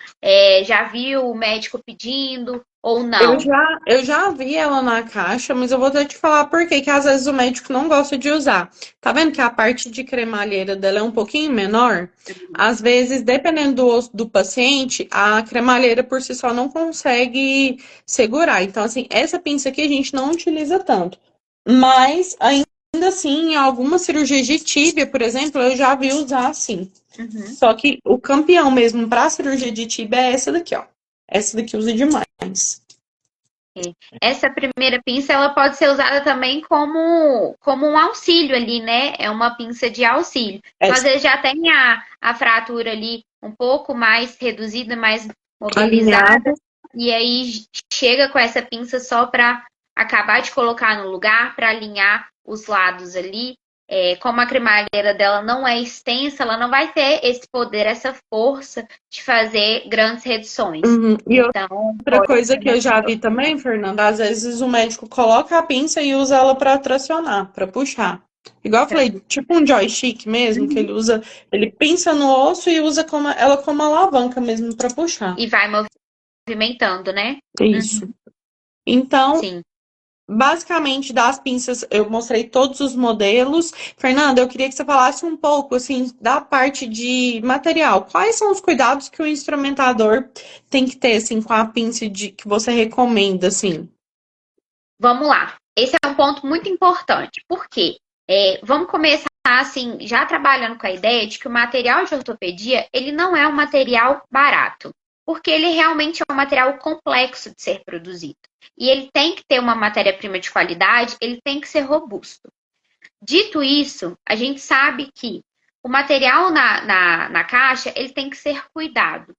Já viu o médico pedindo ou Eu não? já, eu já vi ela na caixa, mas eu vou até te falar por quê, que às vezes o médico não gosta de usar. Tá vendo que a parte de cremalheira dela é um pouquinho menor? Às vezes, dependendo do osso do paciente, a cremalheira por si só não consegue segurar. Então, assim, essa pinça aqui a gente não utiliza tanto. Mas, ainda assim, em algumas cirurgias de tíbia, por exemplo, eu já vi usar assim. Uhum. Só que o campeão mesmo para cirurgia de tíbia é essa daqui, ó. Essa daqui usa demais. Essa primeira pinça ela pode ser usada também como um auxílio ali, né? É uma pinça de auxílio. Então, às Essa vezes já tem a fratura ali um pouco mais reduzida, mais mobilizada, alinhada. e aí chega com essa pinça só para acabar de colocar no lugar, para alinhar os lados ali. Como a cremalheira dela não é extensa, ela não vai ter esse poder, essa força de fazer grandes reduções. Uhum. E Então, outra pode coisa ser que uma eu já questão. vi também, Fernanda, às vezes o médico coloca a pinça e usa ela para tracionar, para puxar. Igual eu falei, tipo um joystick mesmo, que ele usa, ele pinça no osso e usa ela como alavanca mesmo para puxar. E vai movimentando, né? É isso. Uhum, Então, sim. basicamente, das pinças, eu mostrei todos os modelos. Fernanda, eu queria que você falasse um pouco, assim, da parte de material. Quais são os cuidados que o instrumentador tem que ter, assim, com a pinça que você recomenda, assim? Vamos lá. Esse é um ponto muito importante. Por quê? Vamos começar assim, já trabalhando com a ideia de que o material de ortopedia, ele não é um material barato, porque ele realmente é um material complexo de ser produzido. E ele tem que ter uma matéria-prima de qualidade, ele tem que ser robusto. Dito isso, a gente sabe que o material na caixa, ele tem que ser cuidado.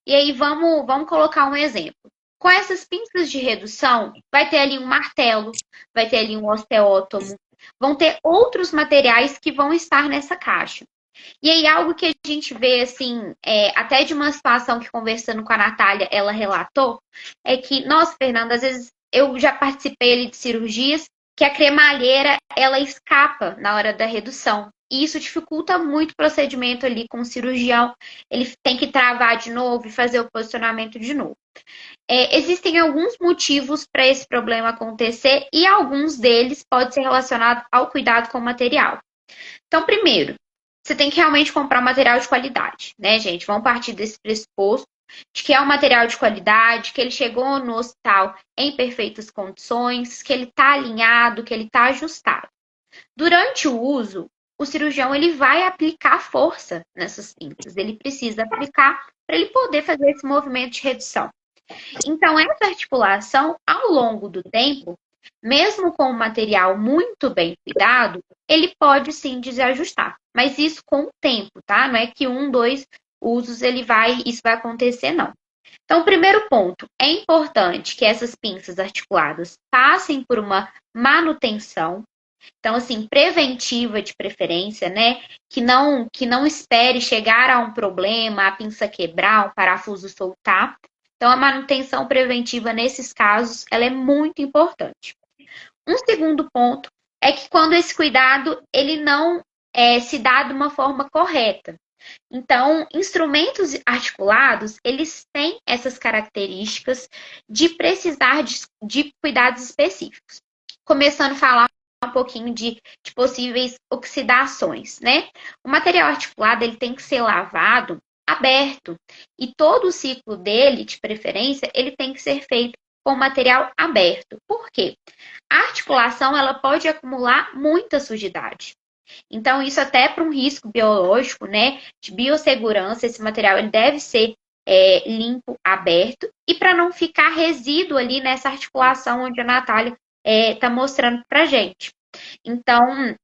E aí, vamos colocar um exemplo. Com essas pinças de redução, vai ter ali um martelo, vai ter ali um osteótomo, vão ter outros materiais que vão estar nessa caixa. E aí, algo que a gente vê, assim, até de uma situação que conversando com a Natália, ela relatou, é que, nossa, Fernanda, às vezes eu já participei ali de cirurgias que a cremalheira, ela escapa na hora da redução. E isso dificulta muito o procedimento ali com o cirurgião. Ele tem que travar de novo e fazer o posicionamento de novo. Existem alguns motivos para esse problema acontecer e alguns deles podem ser relacionados ao cuidado com o material. Então, primeiro, você tem que realmente comprar um material de qualidade, né, gente? Vamos partir desse pressuposto de que é um material de qualidade, que ele chegou no hospital em perfeitas condições, que ele está alinhado, que ele está ajustado. Durante o uso, o cirurgião ele vai aplicar força nessas pinças. Ele precisa aplicar para ele poder fazer esse movimento de redução. Então, essa articulação, ao longo do tempo, mesmo com o material muito bem cuidado, ele pode sim desajustar. Mas isso com o tempo, tá? Não é que um, dois usos isso vai acontecer, não. Então, o primeiro ponto, é importante que essas pinças articuladas passem por uma manutenção. Então, assim, preventiva de preferência, né? Que não espere chegar a um problema, a pinça quebrar, um parafuso soltar. Então, a manutenção preventiva nesses casos, ela é muito importante. Um segundo ponto é que quando esse cuidado ele não se dá de uma forma correta. Então, instrumentos articulados, eles têm essas características de precisar de cuidados específicos. Começando a falar um pouquinho de possíveis oxidações, né? O material articulado, ele tem que ser lavado aberto. E todo o ciclo dele, de preferência, ele tem que ser feito com material aberto. Por quê? A articulação, ela pode acumular muita sujidade. Então, isso até para um risco biológico, né, de biossegurança, esse material ele deve ser limpo, aberto, e para não ficar resíduo ali nessa articulação onde a Natália está mostrando para gente. Então,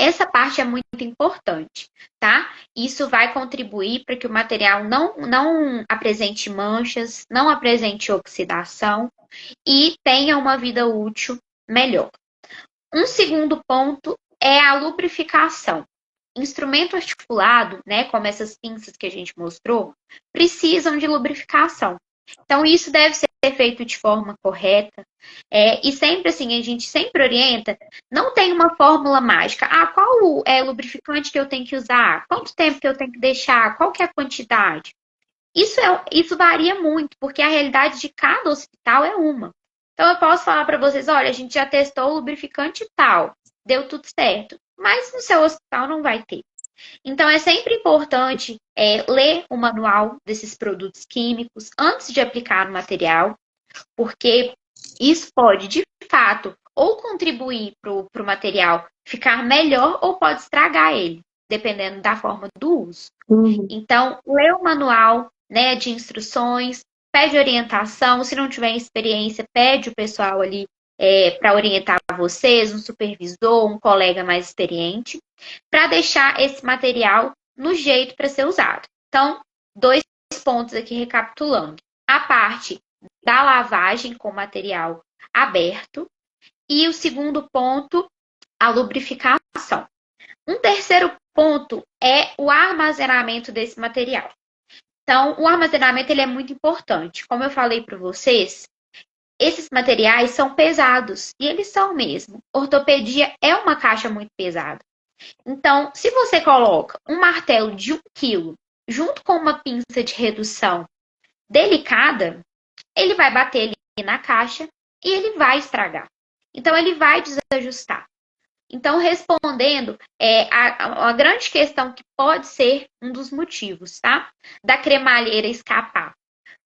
Essa parte é muito importante, tá? Isso vai contribuir para que o material não apresente manchas, não apresente oxidação e tenha uma vida útil melhor. Um segundo ponto é a lubrificação. Instrumento articulado, né, como essas pinças que a gente mostrou, precisam de lubrificação. Então, isso deve ser feito de forma correta. E sempre assim, a gente sempre orienta, não tem uma fórmula mágica. Ah, qual é o lubrificante que eu tenho que usar? Quanto tempo que eu tenho que deixar? Qual que é a quantidade? Isso varia muito, porque a realidade de cada hospital é uma. Então, eu posso falar para vocês, olha, a gente já testou o lubrificante tal, deu tudo certo. Mas no seu hospital não vai ter. Então, é sempre importante ler o manual desses produtos químicos antes de aplicar no material, porque isso pode, de fato, ou contribuir para o material ficar melhor ou pode estragar ele, dependendo da forma do uso. Então, lê o manual, né, de instruções, pede orientação. Se não tiver experiência, pede o pessoal ali para orientar vocês, um supervisor, um colega mais experiente, para deixar esse material no jeito para ser usado. Então, 2 pontos aqui recapitulando. A parte da lavagem com material aberto e o segundo ponto, a lubrificação. Um terceiro ponto é o armazenamento desse material. Então, o armazenamento ele é muito importante. Como eu falei para vocês, esses materiais são pesados, e eles são mesmo. Ortopedia é uma caixa muito pesada. Então, se você coloca um martelo de 1 quilo junto com uma pinça de redução delicada, ele vai bater ali na caixa e ele vai estragar. Então, ele vai desajustar. Então, respondendo, a grande questão que pode ser um dos motivos, tá? Da cremalheira escapar.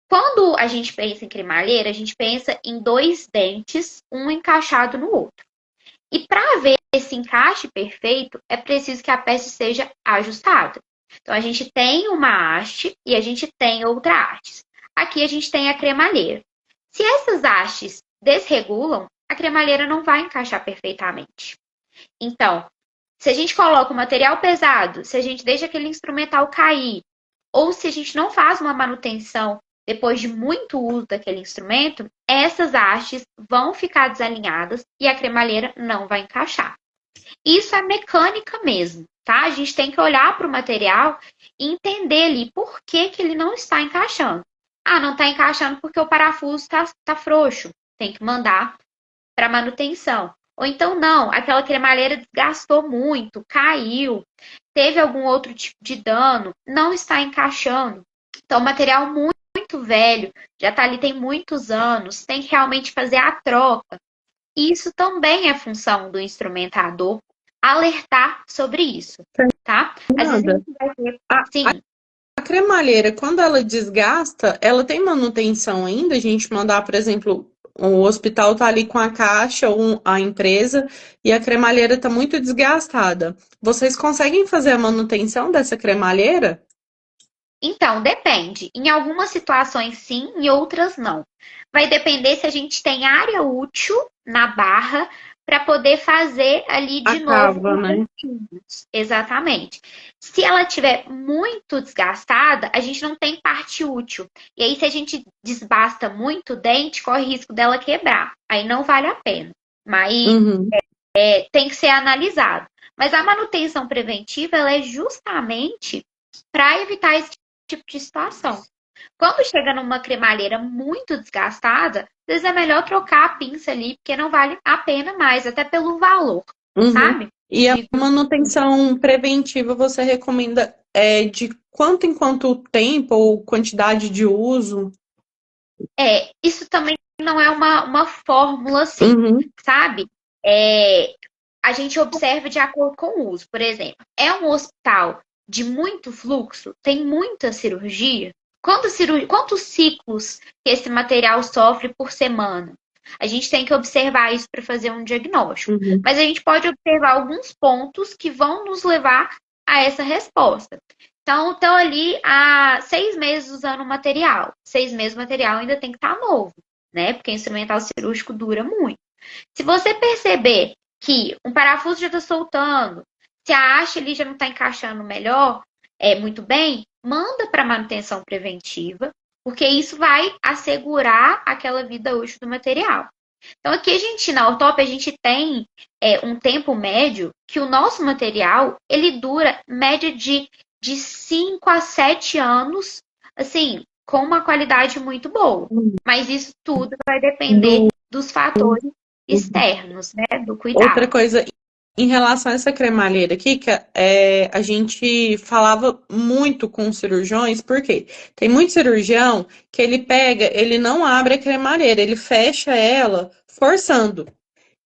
Quando a gente pensa em cremalheira, a gente pensa em 2 dentes, um encaixado no outro. E para haver esse encaixe perfeito, é preciso que a peça seja ajustada. Então, a gente tem uma haste e a gente tem outra haste. Aqui a gente tem a cremalheira. Se essas hastes desregulam, a cremalheira não vai encaixar perfeitamente. Então, se a gente coloca um material pesado, se a gente deixa aquele instrumental cair, ou se a gente não faz uma manutenção depois de muito uso daquele instrumento, essas hastes vão ficar desalinhadas e a cremalheira não vai encaixar. Isso é mecânica mesmo, tá? A gente tem que olhar para o material e entender ali por que ele não está encaixando. Ah, não está encaixando porque o parafuso está frouxo. Tem que mandar para manutenção. Ou então, não, aquela cremalheira desgastou muito, caiu, teve algum outro tipo de dano, não está encaixando. Então, material muito velho, já está ali tem muitos anos, tem que realmente fazer a troca. Isso também é função do instrumentador, alertar sobre isso, tá? Às vezes a gente vai ter... Sim. A cremalheira, quando ela desgasta, ela tem manutenção ainda? A gente mandar, por exemplo, o hospital tá ali com a caixa ou a empresa e a cremalheira tá muito desgastada. Vocês conseguem fazer a manutenção dessa cremalheira? Então, depende. Em algumas situações sim, em outras não. Vai depender se a gente tem área útil na barra para poder fazer ali de novo. Né? Exatamente. Se ela estiver muito desgastada, a gente não tem parte útil. E aí, se a gente desbasta muito o dente, corre risco dela quebrar. Aí não vale a pena. Mas tem que ser analisado. Mas a manutenção preventiva ela é justamente para evitar esse tipo de situação. Quando chega numa cremalheira muito desgastada, às vezes é melhor trocar a pinça ali, porque não vale a pena mais, até pelo valor, sabe? E a manutenção preventiva você recomenda de quanto em quanto tempo ou quantidade de uso? Isso também não é uma fórmula assim, sabe? A gente observa de acordo com o uso. Por exemplo, é um hospital de muito fluxo, tem muita cirurgia. Quantos ciclos que esse material sofre por semana? A gente tem que observar isso para fazer um diagnóstico. Mas a gente pode observar alguns pontos que vão nos levar a essa resposta. Então, estão ali há 6 meses usando o material. 6 meses o material ainda tem que estar novo, né? Porque instrumental cirúrgico dura muito. Se você perceber que um parafuso já está soltando, Se a haste ali já não está encaixando melhor, muito bem, manda para manutenção preventiva, porque isso vai assegurar aquela vida útil do material. Então, aqui na Ortop, a gente tem um tempo médio que o nosso material, ele dura média de 5 a 7 anos, assim, com uma qualidade muito boa. Mas isso tudo vai depender dos fatores externos, né, do cuidado. Outra coisa, em relação a essa cremalheira aqui, que a gente falava muito com os cirurgiões, porque tem muito cirurgião que ele não abre a cremalheira, ele fecha ela forçando.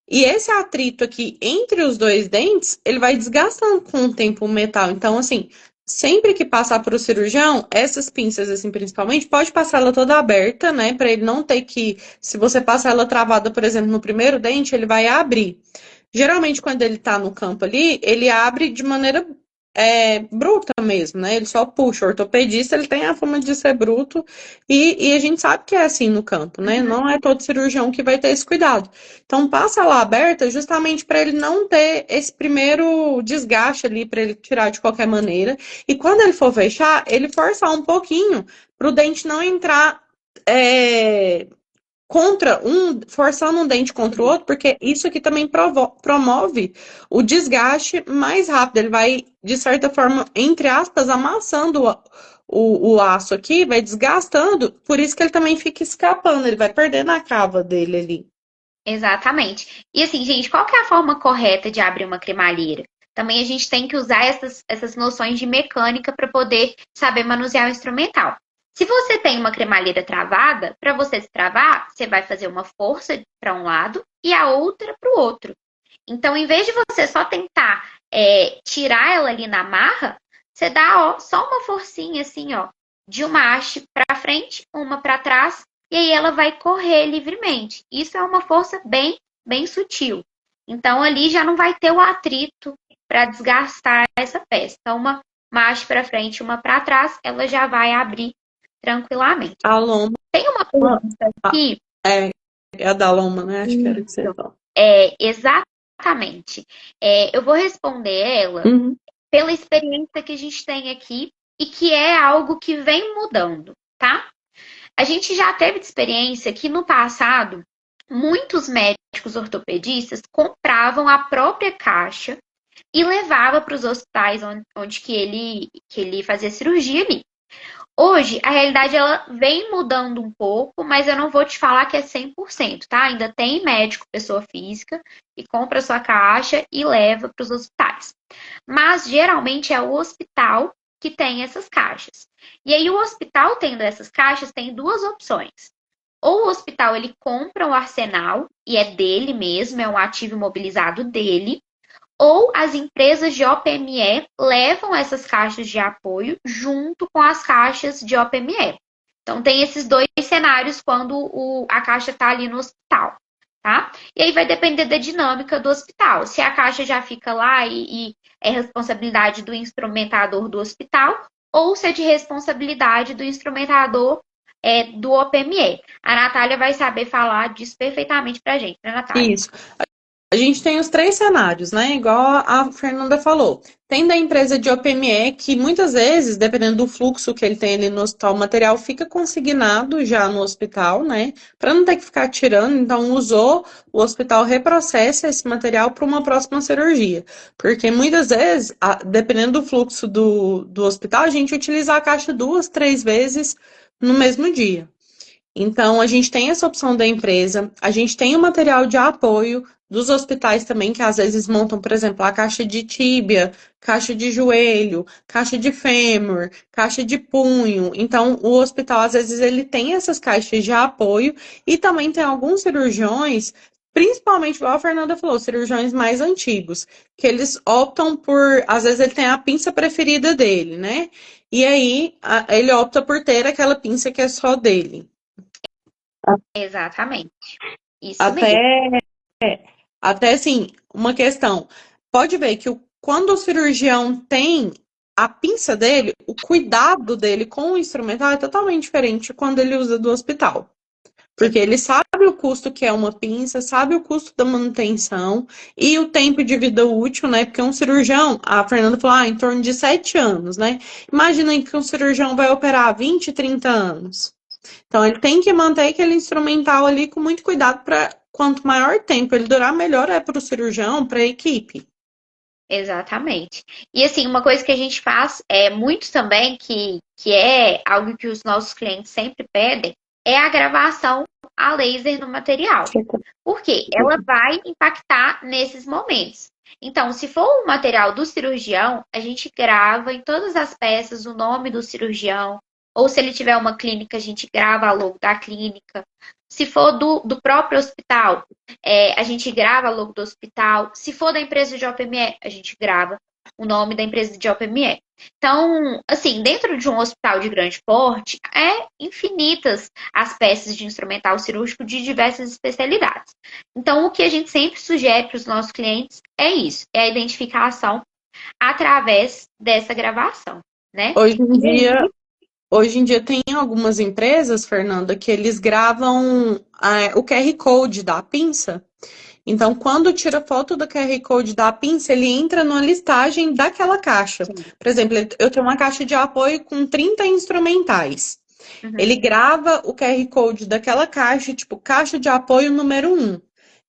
E esse atrito aqui entre os dois dentes, ele vai desgastando com o tempo o metal. Então, assim, sempre que passar para o cirurgião, essas pinças, assim, principalmente, pode passar ela toda aberta, né? Para ele não ter que. Se você passar ela travada, por exemplo, no primeiro dente, ele vai abrir. Geralmente, quando ele tá no campo ali, ele abre de maneira bruta mesmo, né? Ele só puxa. O ortopedista, ele tem a fama de ser bruto e a gente sabe que é assim no campo, né? Não é todo cirurgião que vai ter esse cuidado. Então, passa lá aberta justamente para ele não ter esse primeiro desgaste ali, para ele tirar de qualquer maneira. E quando ele for fechar, ele forçar um pouquinho para o dente não entrar forçando um dente contra o outro, porque isso aqui também promove o desgaste mais rápido. Ele vai, de certa forma, entre aspas, amassando o aço aqui, vai desgastando, por isso que ele também fica escapando, ele vai perdendo a cava dele ali. Exatamente. E assim, gente, qual que é a forma correta de abrir uma cremalheira? Também a gente tem que usar essas noções de mecânica para poder saber manusear o instrumental. Se você tem uma cremalheira travada, para você destravar, você vai fazer uma força para um lado e a outra para o outro. Então, em vez de você só tentar tirar ela ali na marra, você dá só uma forcinha assim, ó, de uma haste para frente, uma para trás, e aí ela vai correr livremente. Isso é uma força bem, bem sutil. Então, ali já não vai ter o atrito para desgastar essa peça. Então, uma haste para frente, uma para trás, ela já vai abrir tranquilamente. A loma. Tem uma pergunta aqui. É a da loma, né? Acho que era que você falou. Exatamente. Eu vou responder ela pela experiência que a gente tem aqui e que é algo que vem mudando, tá? A gente já teve experiência que no passado muitos médicos ortopedistas compravam a própria caixa e levava para os hospitais onde que ele fazia cirurgia ali. Hoje, a realidade ela vem mudando um pouco, mas eu não vou te falar que é 100%, tá? Ainda tem médico, pessoa física, que compra sua caixa e leva para os hospitais. Mas, geralmente, é o hospital que tem essas caixas. E aí, o hospital tendo essas caixas, tem duas opções. Ou o hospital, ele compra o arsenal, e é dele mesmo, é um ativo imobilizado dele, ou as empresas de OPME levam essas caixas de apoio junto com as caixas de OPME. Então, tem esses dois cenários quando a caixa está ali no hospital, tá? E aí vai depender da dinâmica do hospital. Se a caixa já fica lá e é responsabilidade do instrumentador do hospital, ou se é de responsabilidade do instrumentador do OPME. A Natália vai saber falar disso perfeitamente pra gente, né, Natália? Isso. A gente tem os três cenários, né? Igual a Fernanda falou. Tem da empresa de OPME que muitas vezes, dependendo do fluxo que ele tem ali no hospital, o material fica consignado já no hospital, né? Para não ter que ficar tirando. Então, usou, o hospital reprocessa esse material para uma próxima cirurgia. Porque muitas vezes, dependendo do fluxo do hospital, a gente utiliza a caixa 2, 3 vezes no mesmo dia. Então, a gente tem essa opção da empresa, a gente tem o material de apoio dos hospitais também, que às vezes montam, por exemplo, a caixa de tíbia, caixa de joelho, caixa de fêmur, caixa de punho. Então, o hospital, às vezes, ele tem essas caixas de apoio e também tem alguns cirurgiões, principalmente, igual a Fernanda falou, cirurgiões mais antigos, que eles optam por, às vezes, ele tem a pinça preferida dele, né? E aí, ele opta por ter aquela pinça que é só dele. Exatamente. Isso mesmo. Até assim, uma questão. Pode ver que quando o cirurgião tem a pinça dele, o cuidado dele com o instrumental é totalmente diferente quando ele usa do hospital. Porque ele sabe o custo que é uma pinça, sabe o custo da manutenção e o tempo de vida útil, né? Porque um cirurgião, a Fernanda falou, em torno de 7 anos, né? Imagina que um cirurgião vai operar 20, 30 anos. Então, ele tem que manter aquele instrumental ali com muito cuidado para quanto maior tempo ele durar, melhor é para o cirurgião, para a equipe. Exatamente. E assim, uma coisa que a gente faz é muito também, que é algo que os nossos clientes sempre pedem, é a gravação a laser no material. Por quê? Ela vai impactar nesses momentos. Então, se for o material do cirurgião, a gente grava em todas as peças o nome do cirurgião, ou se ele tiver uma clínica, a gente grava a logo da clínica. Se for do próprio hospital, a gente grava a logo do hospital. Se for da empresa de OPME, a gente grava o nome da empresa de OPME. Então, assim, dentro de um hospital de grande porte, é infinitas as peças de instrumental cirúrgico de diversas especialidades. Então, o que a gente sempre sugere para os nossos clientes é isso, é a identificação através dessa gravação, né? Hoje em dia tem algumas empresas, Fernanda, que eles gravam o QR Code da pinça. Então, quando tira foto do QR Code da pinça, ele entra na listagem daquela caixa. Por exemplo, eu tenho uma caixa de apoio com 30 instrumentais. Ele grava o QR Code daquela caixa, tipo, caixa de apoio número 1.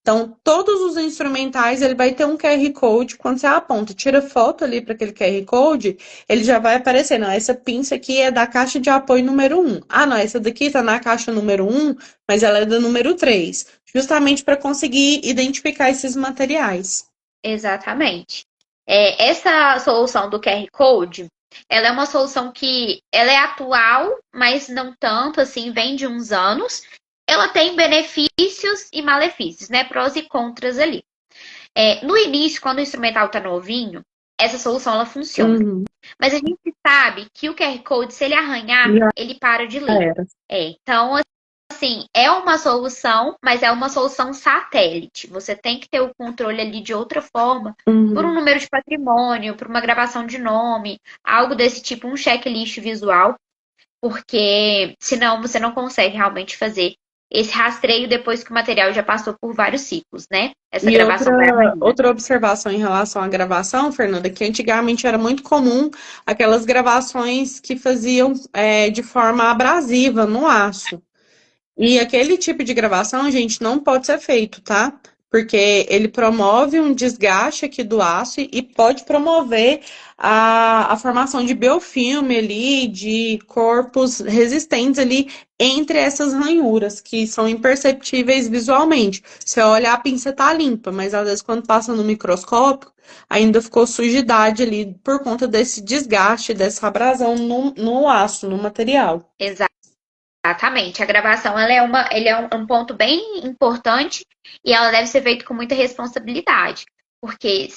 Então, todos os instrumentais, ele vai ter um QR Code. Quando você aponta, tira foto ali para aquele QR Code, ele já vai aparecer. Não, essa pinça aqui é da caixa de apoio número 1. Ah, não, essa daqui está na caixa número 1, mas ela é da número 3. Justamente para conseguir identificar esses materiais. Exatamente. Essa solução do QR Code, ela é uma solução que ela é atual, mas não tanto, assim, vem de uns anos. Ela tem benefícios e malefícios, né? Prós e contras ali. No início, quando o instrumental está novinho, essa solução ela funciona. Uhum. Mas a gente sabe que o QR Code, se ele arranhar, ele para de ler. Então, assim, é uma solução, mas é uma solução satélite. Você tem que ter o controle ali de outra forma, por um número de patrimônio, por uma gravação de nome, algo desse tipo, um checklist visual, porque senão você não consegue realmente fazer esse rastreio depois que o material já passou por vários ciclos, né? Essa gravação outra observação em relação à gravação, Fernanda, que antigamente era muito comum aquelas gravações que faziam de forma abrasiva no aço. E aquele tipo de gravação, gente, não pode ser feito, tá? Porque ele promove um desgaste aqui do aço e pode promover a formação de biofilme ali, de corpos resistentes ali entre essas ranhuras, que são imperceptíveis visualmente. Você olha, a pinça tá limpa, mas às vezes quando passa no microscópio, ainda ficou sujidade ali por conta desse desgaste, dessa abrasão no aço, no material. Exatamente. A gravação ele é um ponto bem importante e ela deve ser feita com muita responsabilidade, porque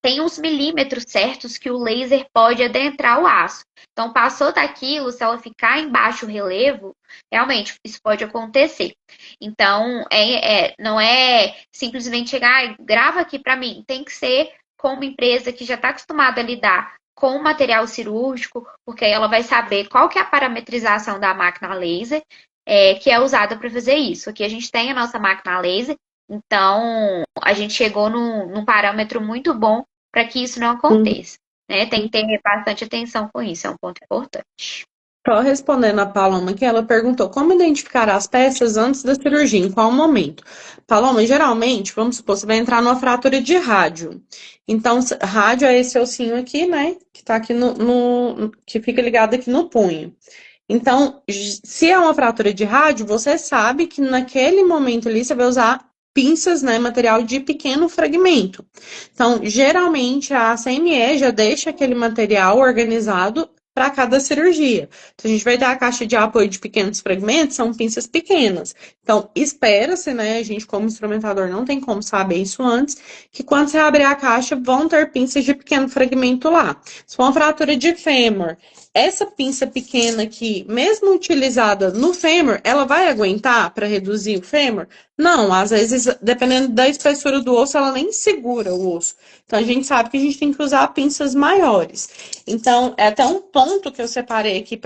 tem uns milímetros certos que o laser pode adentrar o aço. Então, passou daquilo, se ela ficar em baixo relevo, realmente isso pode acontecer. Então, não é simplesmente chegar, grava aqui para mim. Tem que ser com uma empresa que já está acostumada a lidar com o material cirúrgico, porque aí ela vai saber qual que é a parametrização da máquina laser que é usada para fazer isso. Aqui a gente tem a nossa máquina laser, então a gente chegou num parâmetro muito bom para que isso não aconteça. Né? Tem que ter bastante atenção com isso, é um ponto importante. Só respondendo a Paloma, que ela perguntou como identificar as peças antes da cirurgia, em qual momento? Paloma, geralmente, vamos supor, você vai entrar numa fratura de rádio. Então, rádio é esse ossinho aqui, né? Que tá aqui que fica ligado aqui no punho. Então, se é uma fratura de rádio, você sabe que naquele momento ali você vai usar pinças, né, material de pequeno fragmento. Então, geralmente a CME já deixa aquele material organizado para cada cirurgia. Então, a gente vai dar a caixa de apoio de pequenos fragmentos, são pinças pequenas. Então, espera-se, né, a gente como instrumentador não tem como saber isso antes, que quando você abrir a caixa, vão ter pinças de pequeno fragmento lá. Se for uma fratura de fêmur, essa pinça pequena aqui, mesmo utilizada no fêmur, ela vai aguentar para reduzir o fêmur? Não, às vezes, dependendo da espessura do osso, ela nem segura o osso. Então, a gente sabe que a gente tem que usar pinças maiores. Então, é até um ponto que eu separei aqui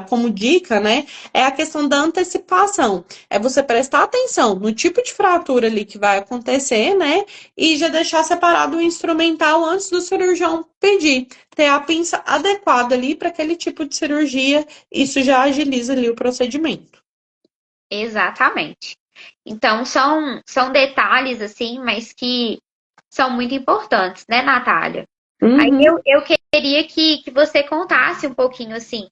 como dica, né, é a questão da antecipação. É você prestar atenção no tipo de fratura ali que vai acontecer, né, e já deixar separado o instrumental antes do cirurgião pedir. Ter a pinça adequada ali para aquele tipo de cirurgia, isso já agiliza ali o procedimento. Exatamente. Então, são detalhes, assim, mas que são muito importantes, né, Natália? Aí Uhum. eu queria que você contasse um pouquinho, assim,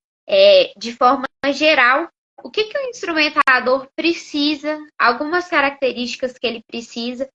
de forma geral, o que o instrumentador precisa, algumas características que ele precisa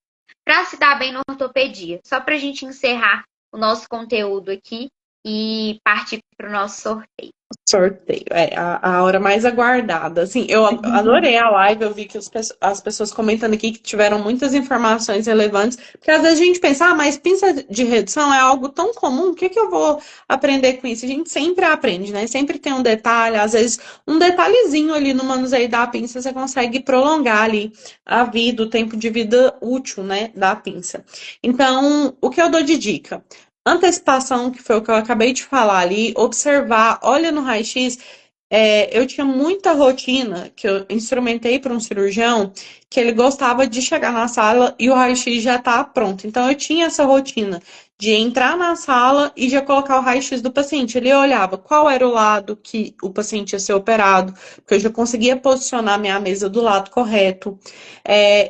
para se dar bem na ortopedia. Só para a gente encerrar o nosso conteúdo aqui e partir para o nosso sorteio. Sorteio, é a hora mais aguardada. Assim, eu adorei a live, eu vi que as pessoas comentando aqui que tiveram muitas informações relevantes, porque às vezes a gente pensa, mas pinça de redução é algo tão comum, o que que eu vou aprender com isso? A gente sempre aprende, né? Sempre tem um detalhe, às vezes um detalhezinho ali no manuseio da pinça, você consegue prolongar ali a vida, o tempo de vida útil, né, da pinça. Então, o que eu dou de dica? Antecipação, que foi o que eu acabei de falar ali, observar, olha no raio-x. Eu tinha muita rotina que eu instrumentei para um cirurgião que ele gostava de chegar na sala e o raio-x já tá pronto. Então eu tinha essa rotina de entrar na sala e já colocar o raio-x do paciente. Ele olhava qual era o lado que o paciente ia ser operado, porque eu já conseguia posicionar minha mesa do lado correto.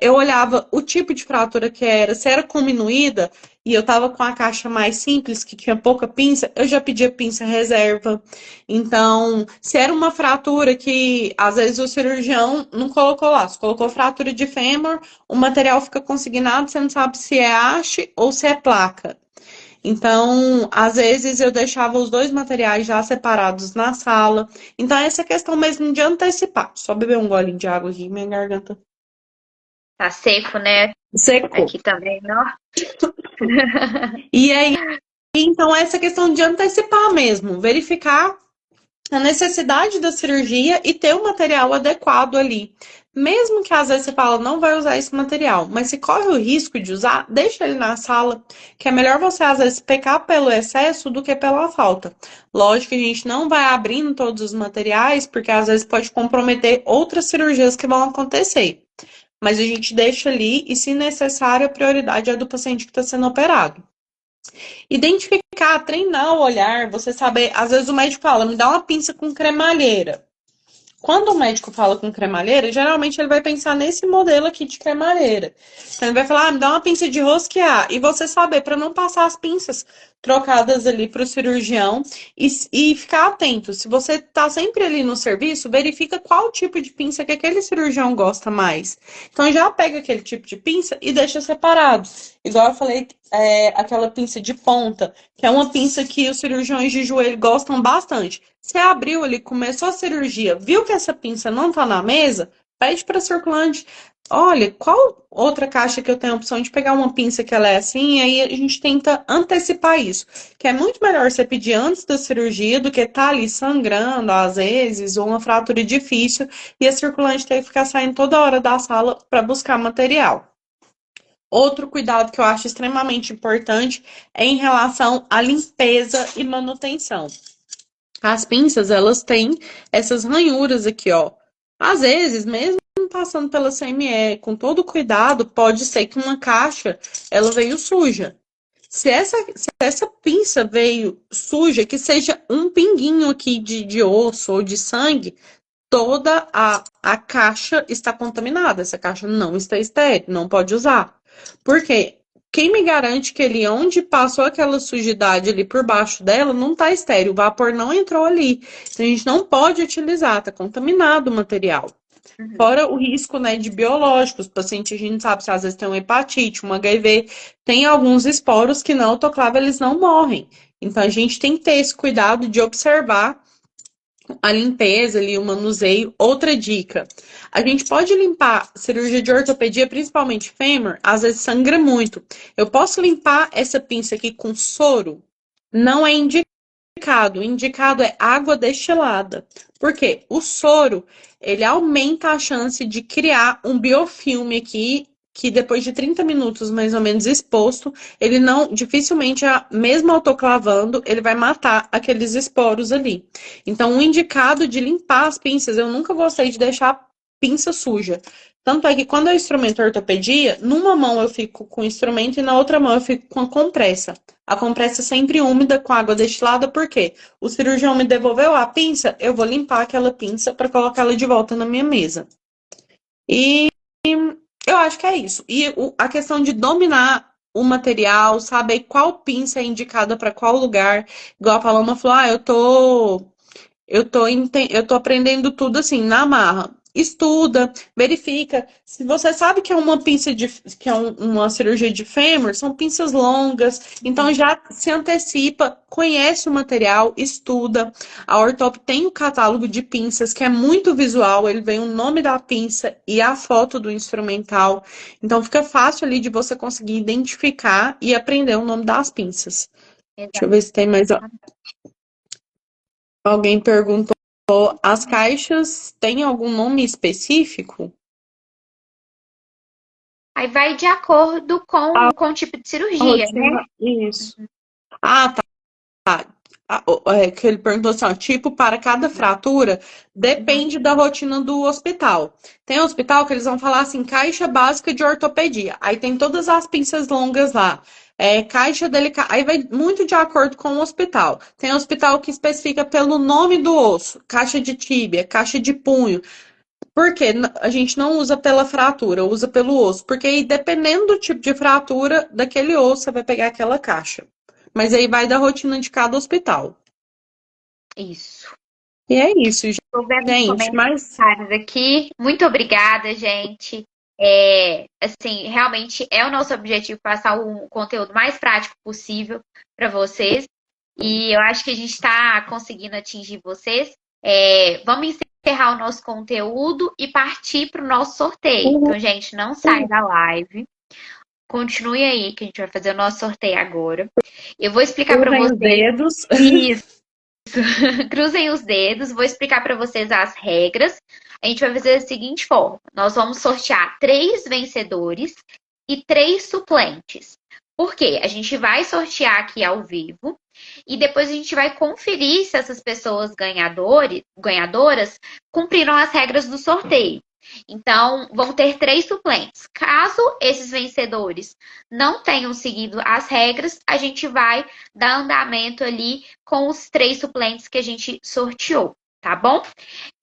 Eu olhava o tipo de fratura que era, se era cominuída e eu tava com a caixa mais simples, que tinha pouca pinça, eu já pedia pinça reserva. Então, se era uma fratura que às vezes o cirurgião não colocou lá, se colocou fratura de fêmur, o material fica consignado, você não sabe se é haste ou se é placa. Então, às vezes eu deixava os dois materiais já separados na sala. Então, essa questão mesmo de antecipar. Só beber um golinho de água aqui, minha garganta Tá seco, né? secou. Aqui também, não? E aí, então, essa questão de antecipar mesmo, verificar a necessidade da cirurgia e ter o material adequado ali. Mesmo que às vezes você fala, não vai usar esse material, mas se corre o risco de usar, deixa ele na sala, que é melhor você às vezes pecar pelo excesso do que pela falta. Lógico que a gente não vai abrindo todos os materiais, porque às vezes pode comprometer outras cirurgias que vão acontecer. Mas a gente deixa ali e, se necessário, a prioridade é do paciente que está sendo operado. Identificar, treinar o olhar, você saber, às vezes o médico fala, me dá uma pinça com cremalheira. Quando o médico fala com cremalheira, geralmente ele vai pensar nesse modelo aqui de cremalheira. Então ele vai falar, me dá uma pinça de rosquear. E você saber, para não passar as pinças trocadas ali para o cirurgião e ficar atento. Se você está sempre ali no serviço, verifica qual tipo de pinça que aquele cirurgião gosta mais. Então já pega aquele tipo de pinça e deixa separado. Igual eu falei, aquela pinça de ponta, que é uma pinça que os cirurgiões de joelho gostam bastante. Você abriu ali, começou a cirurgia, viu que essa pinça não tá na mesa, pede para circulante. Olha, qual outra caixa que eu tenho a opção de pegar uma pinça que ela é assim, e aí a gente tenta antecipar isso. Que é muito melhor você pedir antes da cirurgia do que estar ali sangrando, às vezes, ou uma fratura difícil, e a circulante ter que ficar saindo toda hora da sala para buscar material. Outro cuidado que eu acho extremamente importante é em relação à limpeza e manutenção. As pinças, elas têm essas ranhuras aqui, ó. Às vezes, mesmo passando pela CME, com todo cuidado, pode ser que uma caixa, ela veio suja. Se essa pinça veio suja, que seja um pinguinho aqui de osso ou de sangue, toda a caixa está contaminada. Essa caixa não está estéril, não pode usar. Por quê? Quem me garante que ali onde passou aquela sujidade ali por baixo dela não está estéril, o vapor não entrou ali. Então a gente não pode utilizar, está contaminado o material. Uhum. Fora o risco, né, de biológicos, o paciente a gente sabe se às vezes tem uma hepatite, um HIV, tem alguns esporos que na autoclave eles não morrem. Então a gente tem que ter esse cuidado de observar a limpeza ali, o manuseio. Outra dica, a gente pode limpar cirurgia de ortopedia, principalmente fêmur, às vezes sangra muito. Eu posso limpar essa pinça aqui com soro? Não é indicado. O indicado é água destilada. Por quê? O soro, ele aumenta a chance de criar um biofilme aqui que depois de 30 minutos mais ou menos exposto, ele não, dificilmente, mesmo autoclavando, ele vai matar aqueles esporos ali. Então, o indicado de limpar as pinças, eu nunca gostei de deixar a pinça suja. Tanto é que quando eu instrumento ortopedia, numa mão eu fico com o instrumento e na outra mão eu fico com a compressa. A compressa é sempre úmida com água destilada, por quê? O cirurgião me devolveu a pinça, eu vou limpar aquela pinça para colocar ela de volta na minha mesa. E eu acho que é isso. E a questão de dominar o material, saber qual pinça é indicada para qual lugar. Igual a Paloma falou, eu tô aprendendo tudo assim, na marra. Estuda, verifica. Se você sabe que é uma pinça que é uma cirurgia de fêmur, são pinças longas, então já se antecipa, conhece o material, estuda. A Ortop tem o catálogo de pinças que é muito visual, ele vem o nome da pinça e a foto do instrumental. Então fica fácil ali de você conseguir identificar e aprender o nome das pinças. Deixa eu ver se tem mais. Alguém perguntou, as caixas têm algum nome específico? Aí vai de acordo com o tipo de cirurgia, né? Rotina, isso. Ah, tá. Que ele perguntou assim, ó, tipo, para cada fratura, depende da rotina do hospital. Tem hospital que eles vão falar assim, caixa básica de ortopedia. Aí tem todas as pinças longas lá. Caixa delicada. Aí vai muito de acordo com o hospital. Tem hospital que especifica pelo nome do osso, caixa de tíbia, caixa de punho. Por quê? A gente não usa pela fratura, usa pelo osso. Porque aí, dependendo do tipo de fratura, daquele osso, você vai pegar aquela caixa. Mas aí vai da rotina de cada hospital. Isso. E é isso, Estou vendo os gente. Mas comentários aqui. Muito obrigada, gente. Assim, realmente é o nosso objetivo passar o conteúdo mais prático possível para vocês. E eu acho que a gente está conseguindo atingir vocês. Vamos encerrar o nosso conteúdo e partir para o nosso sorteio. Então, gente, não sai da live. Continue aí, que a gente vai fazer o nosso sorteio agora. Eu vou explicar para cruzem os vocês. dedos. Isso. Cruzem os dedos, vou explicar para vocês as regras. A gente vai fazer da seguinte forma: nós vamos sortear 3 vencedores e 3 suplentes. Por quê? A gente vai sortear aqui ao vivo e depois a gente vai conferir se essas pessoas ganhadoras cumpriram as regras do sorteio. Então, vão ter 3 suplentes. Caso esses vencedores não tenham seguido as regras, a gente vai dar andamento ali com os 3 suplentes que a gente sorteou, tá bom?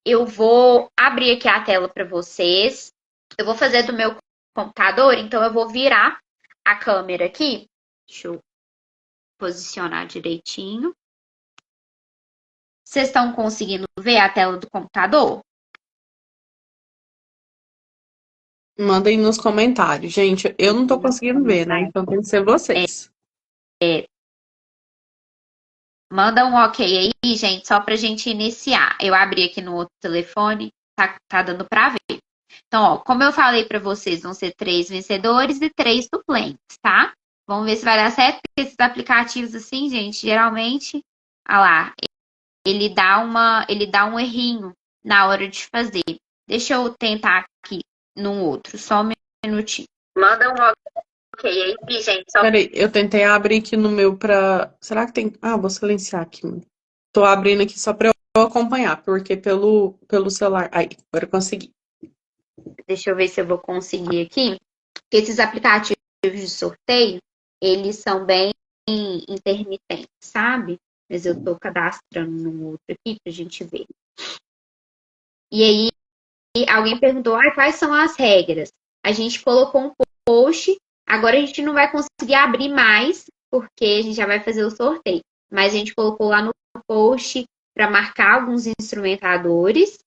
Eu vou abrir aqui a tela para vocês. Eu vou fazer do meu computador, então eu vou virar a câmera aqui. Deixa eu posicionar direitinho. Vocês estão conseguindo ver a tela do computador? Mandem nos comentários. Gente, eu não tô conseguindo ver, né? Então tem que ser vocês. Manda um ok aí, gente, só pra gente iniciar. Eu abri aqui no outro telefone, tá dando pra ver. Então, ó, como eu falei pra vocês, vão ser 3 vencedores e 3 suplentes, tá? Vamos ver se vai dar certo, porque esses aplicativos assim, gente, geralmente, olha lá, ele dá um errinho na hora de fazer. Deixa eu tentar aqui no outro, só um minutinho. Manda um ok aí, gente, só. Peraí, eu tentei abrir aqui no meu pra. Será que tem. Ah, vou silenciar aqui. Tô abrindo aqui só pra eu acompanhar, porque pelo celular. Aí, agora eu consegui. Deixa eu ver se eu vou conseguir aqui. Esses aplicativos de sorteio, eles são bem intermitentes, sabe? Mas eu tô cadastrando no outro aqui pra gente ver. E aí, alguém perguntou, quais são as regras? A gente colocou um post, agora a gente não vai conseguir abrir mais, porque a gente já vai fazer o sorteio. Mas a gente colocou lá no post para marcar alguns instrumentadores.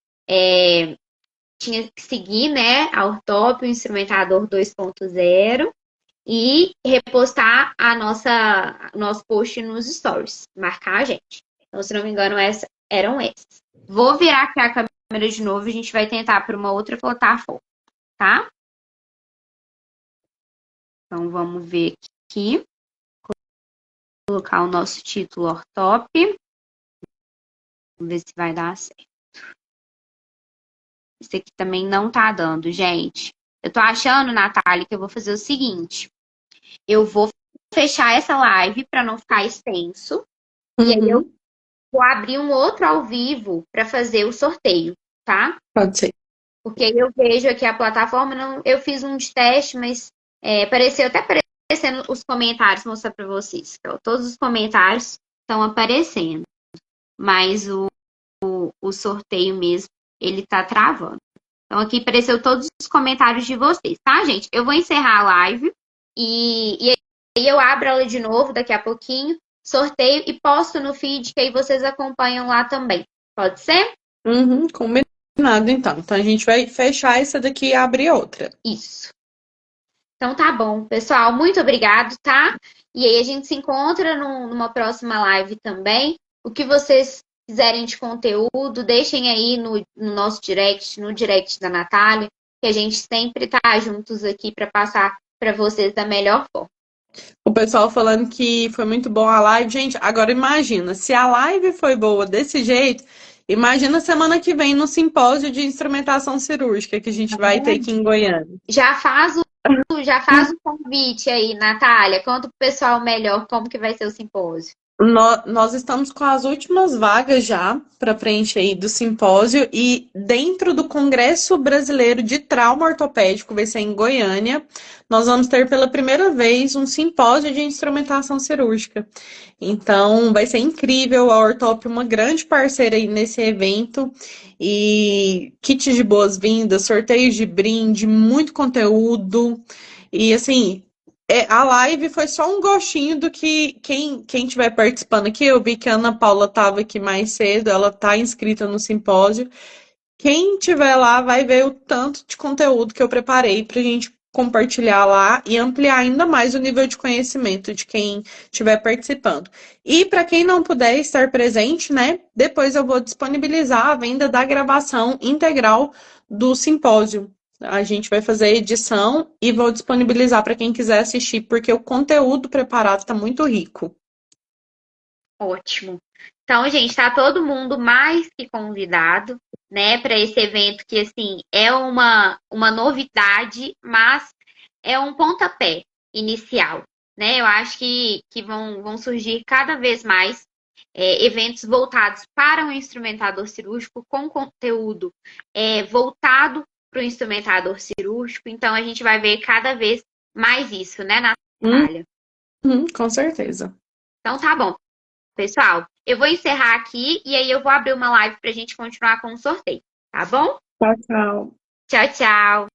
Tinha que seguir, né, a Ortop, o instrumentador 2.0 e repostar nosso post nos stories, marcar a gente. Então, se não me engano, eram esses. Vou virar aqui a câmera de novo, a gente vai tentar para uma outra plataforma, tá? Então, vamos ver aqui. Colocar o nosso título Ortop. Vamos ver se vai dar certo. Esse aqui também não tá dando, gente. Eu tô achando, Natália, que eu vou fazer o seguinte. Eu vou fechar essa live para não ficar extenso. E aí eu Uhum, vou abrir um outro ao vivo para fazer o sorteio, tá? pode ser. Porque eu vejo aqui a plataforma, não, eu fiz um de teste, mas apareceu até aparecendo os comentários, vou mostrar para vocês. Então, todos os comentários estão aparecendo, mas o sorteio mesmo, ele tá travando. Então, aqui apareceu todos os comentários de vocês, tá, gente? Eu vou encerrar a live e aí eu abro ela de novo daqui a pouquinho, sorteio e posto no feed, que aí vocês acompanham lá também. Pode ser? Uhum, combinado, então. Então a gente vai fechar essa daqui e abrir outra. Isso. Então tá bom, pessoal. Muito obrigado, tá? E aí a gente se encontra numa próxima live também. O que vocês quiserem de conteúdo, deixem aí no nosso direct, no direct da Natália, que a gente sempre tá juntos aqui para passar para vocês da melhor forma. O pessoal falando que foi muito bom a live. Gente, agora imagina, se a live foi boa desse jeito, imagina semana que vem no simpósio de instrumentação cirúrgica que a gente vai ter aqui em Goiânia. Já faz o convite aí, Natália. Conta pro pessoal melhor como que vai ser o simpósio. Nós estamos com as últimas vagas já para preencher aí do simpósio e dentro do Congresso Brasileiro de Trauma Ortopédico, vai ser em Goiânia, nós vamos ter pela primeira vez um simpósio de instrumentação cirúrgica. Então, vai ser incrível, a Ortop, uma grande parceira aí nesse evento e kits de boas-vindas, sorteios de brinde, muito conteúdo e assim, a live foi só um gostinho do que quem estiver participando aqui. Eu vi que a Ana Paula estava aqui mais cedo, ela está inscrita no simpósio. Quem tiver lá vai ver o tanto de conteúdo que eu preparei para a gente compartilhar lá e ampliar ainda mais o nível de conhecimento de quem estiver participando. E para quem não puder estar presente, né, depois eu vou disponibilizar a venda da gravação integral do simpósio. A gente vai fazer a edição e vou disponibilizar para quem quiser assistir, porque o conteúdo preparado está muito rico. Ótimo. Então, gente, tá todo mundo mais que convidado, né, para esse evento que, assim, é uma novidade, mas é um pontapé inicial, né? Eu acho que vão surgir cada vez mais eventos voltados para o instrumentador cirúrgico, com conteúdo voltado para o instrumentador cirúrgico. Então, a gente vai ver cada vez mais isso, né, Natália? Com certeza. Então, tá bom. Pessoal, eu vou encerrar aqui e aí eu vou abrir uma live para a gente continuar com o sorteio, tá bom? Tchau, tchau. Tchau, tchau.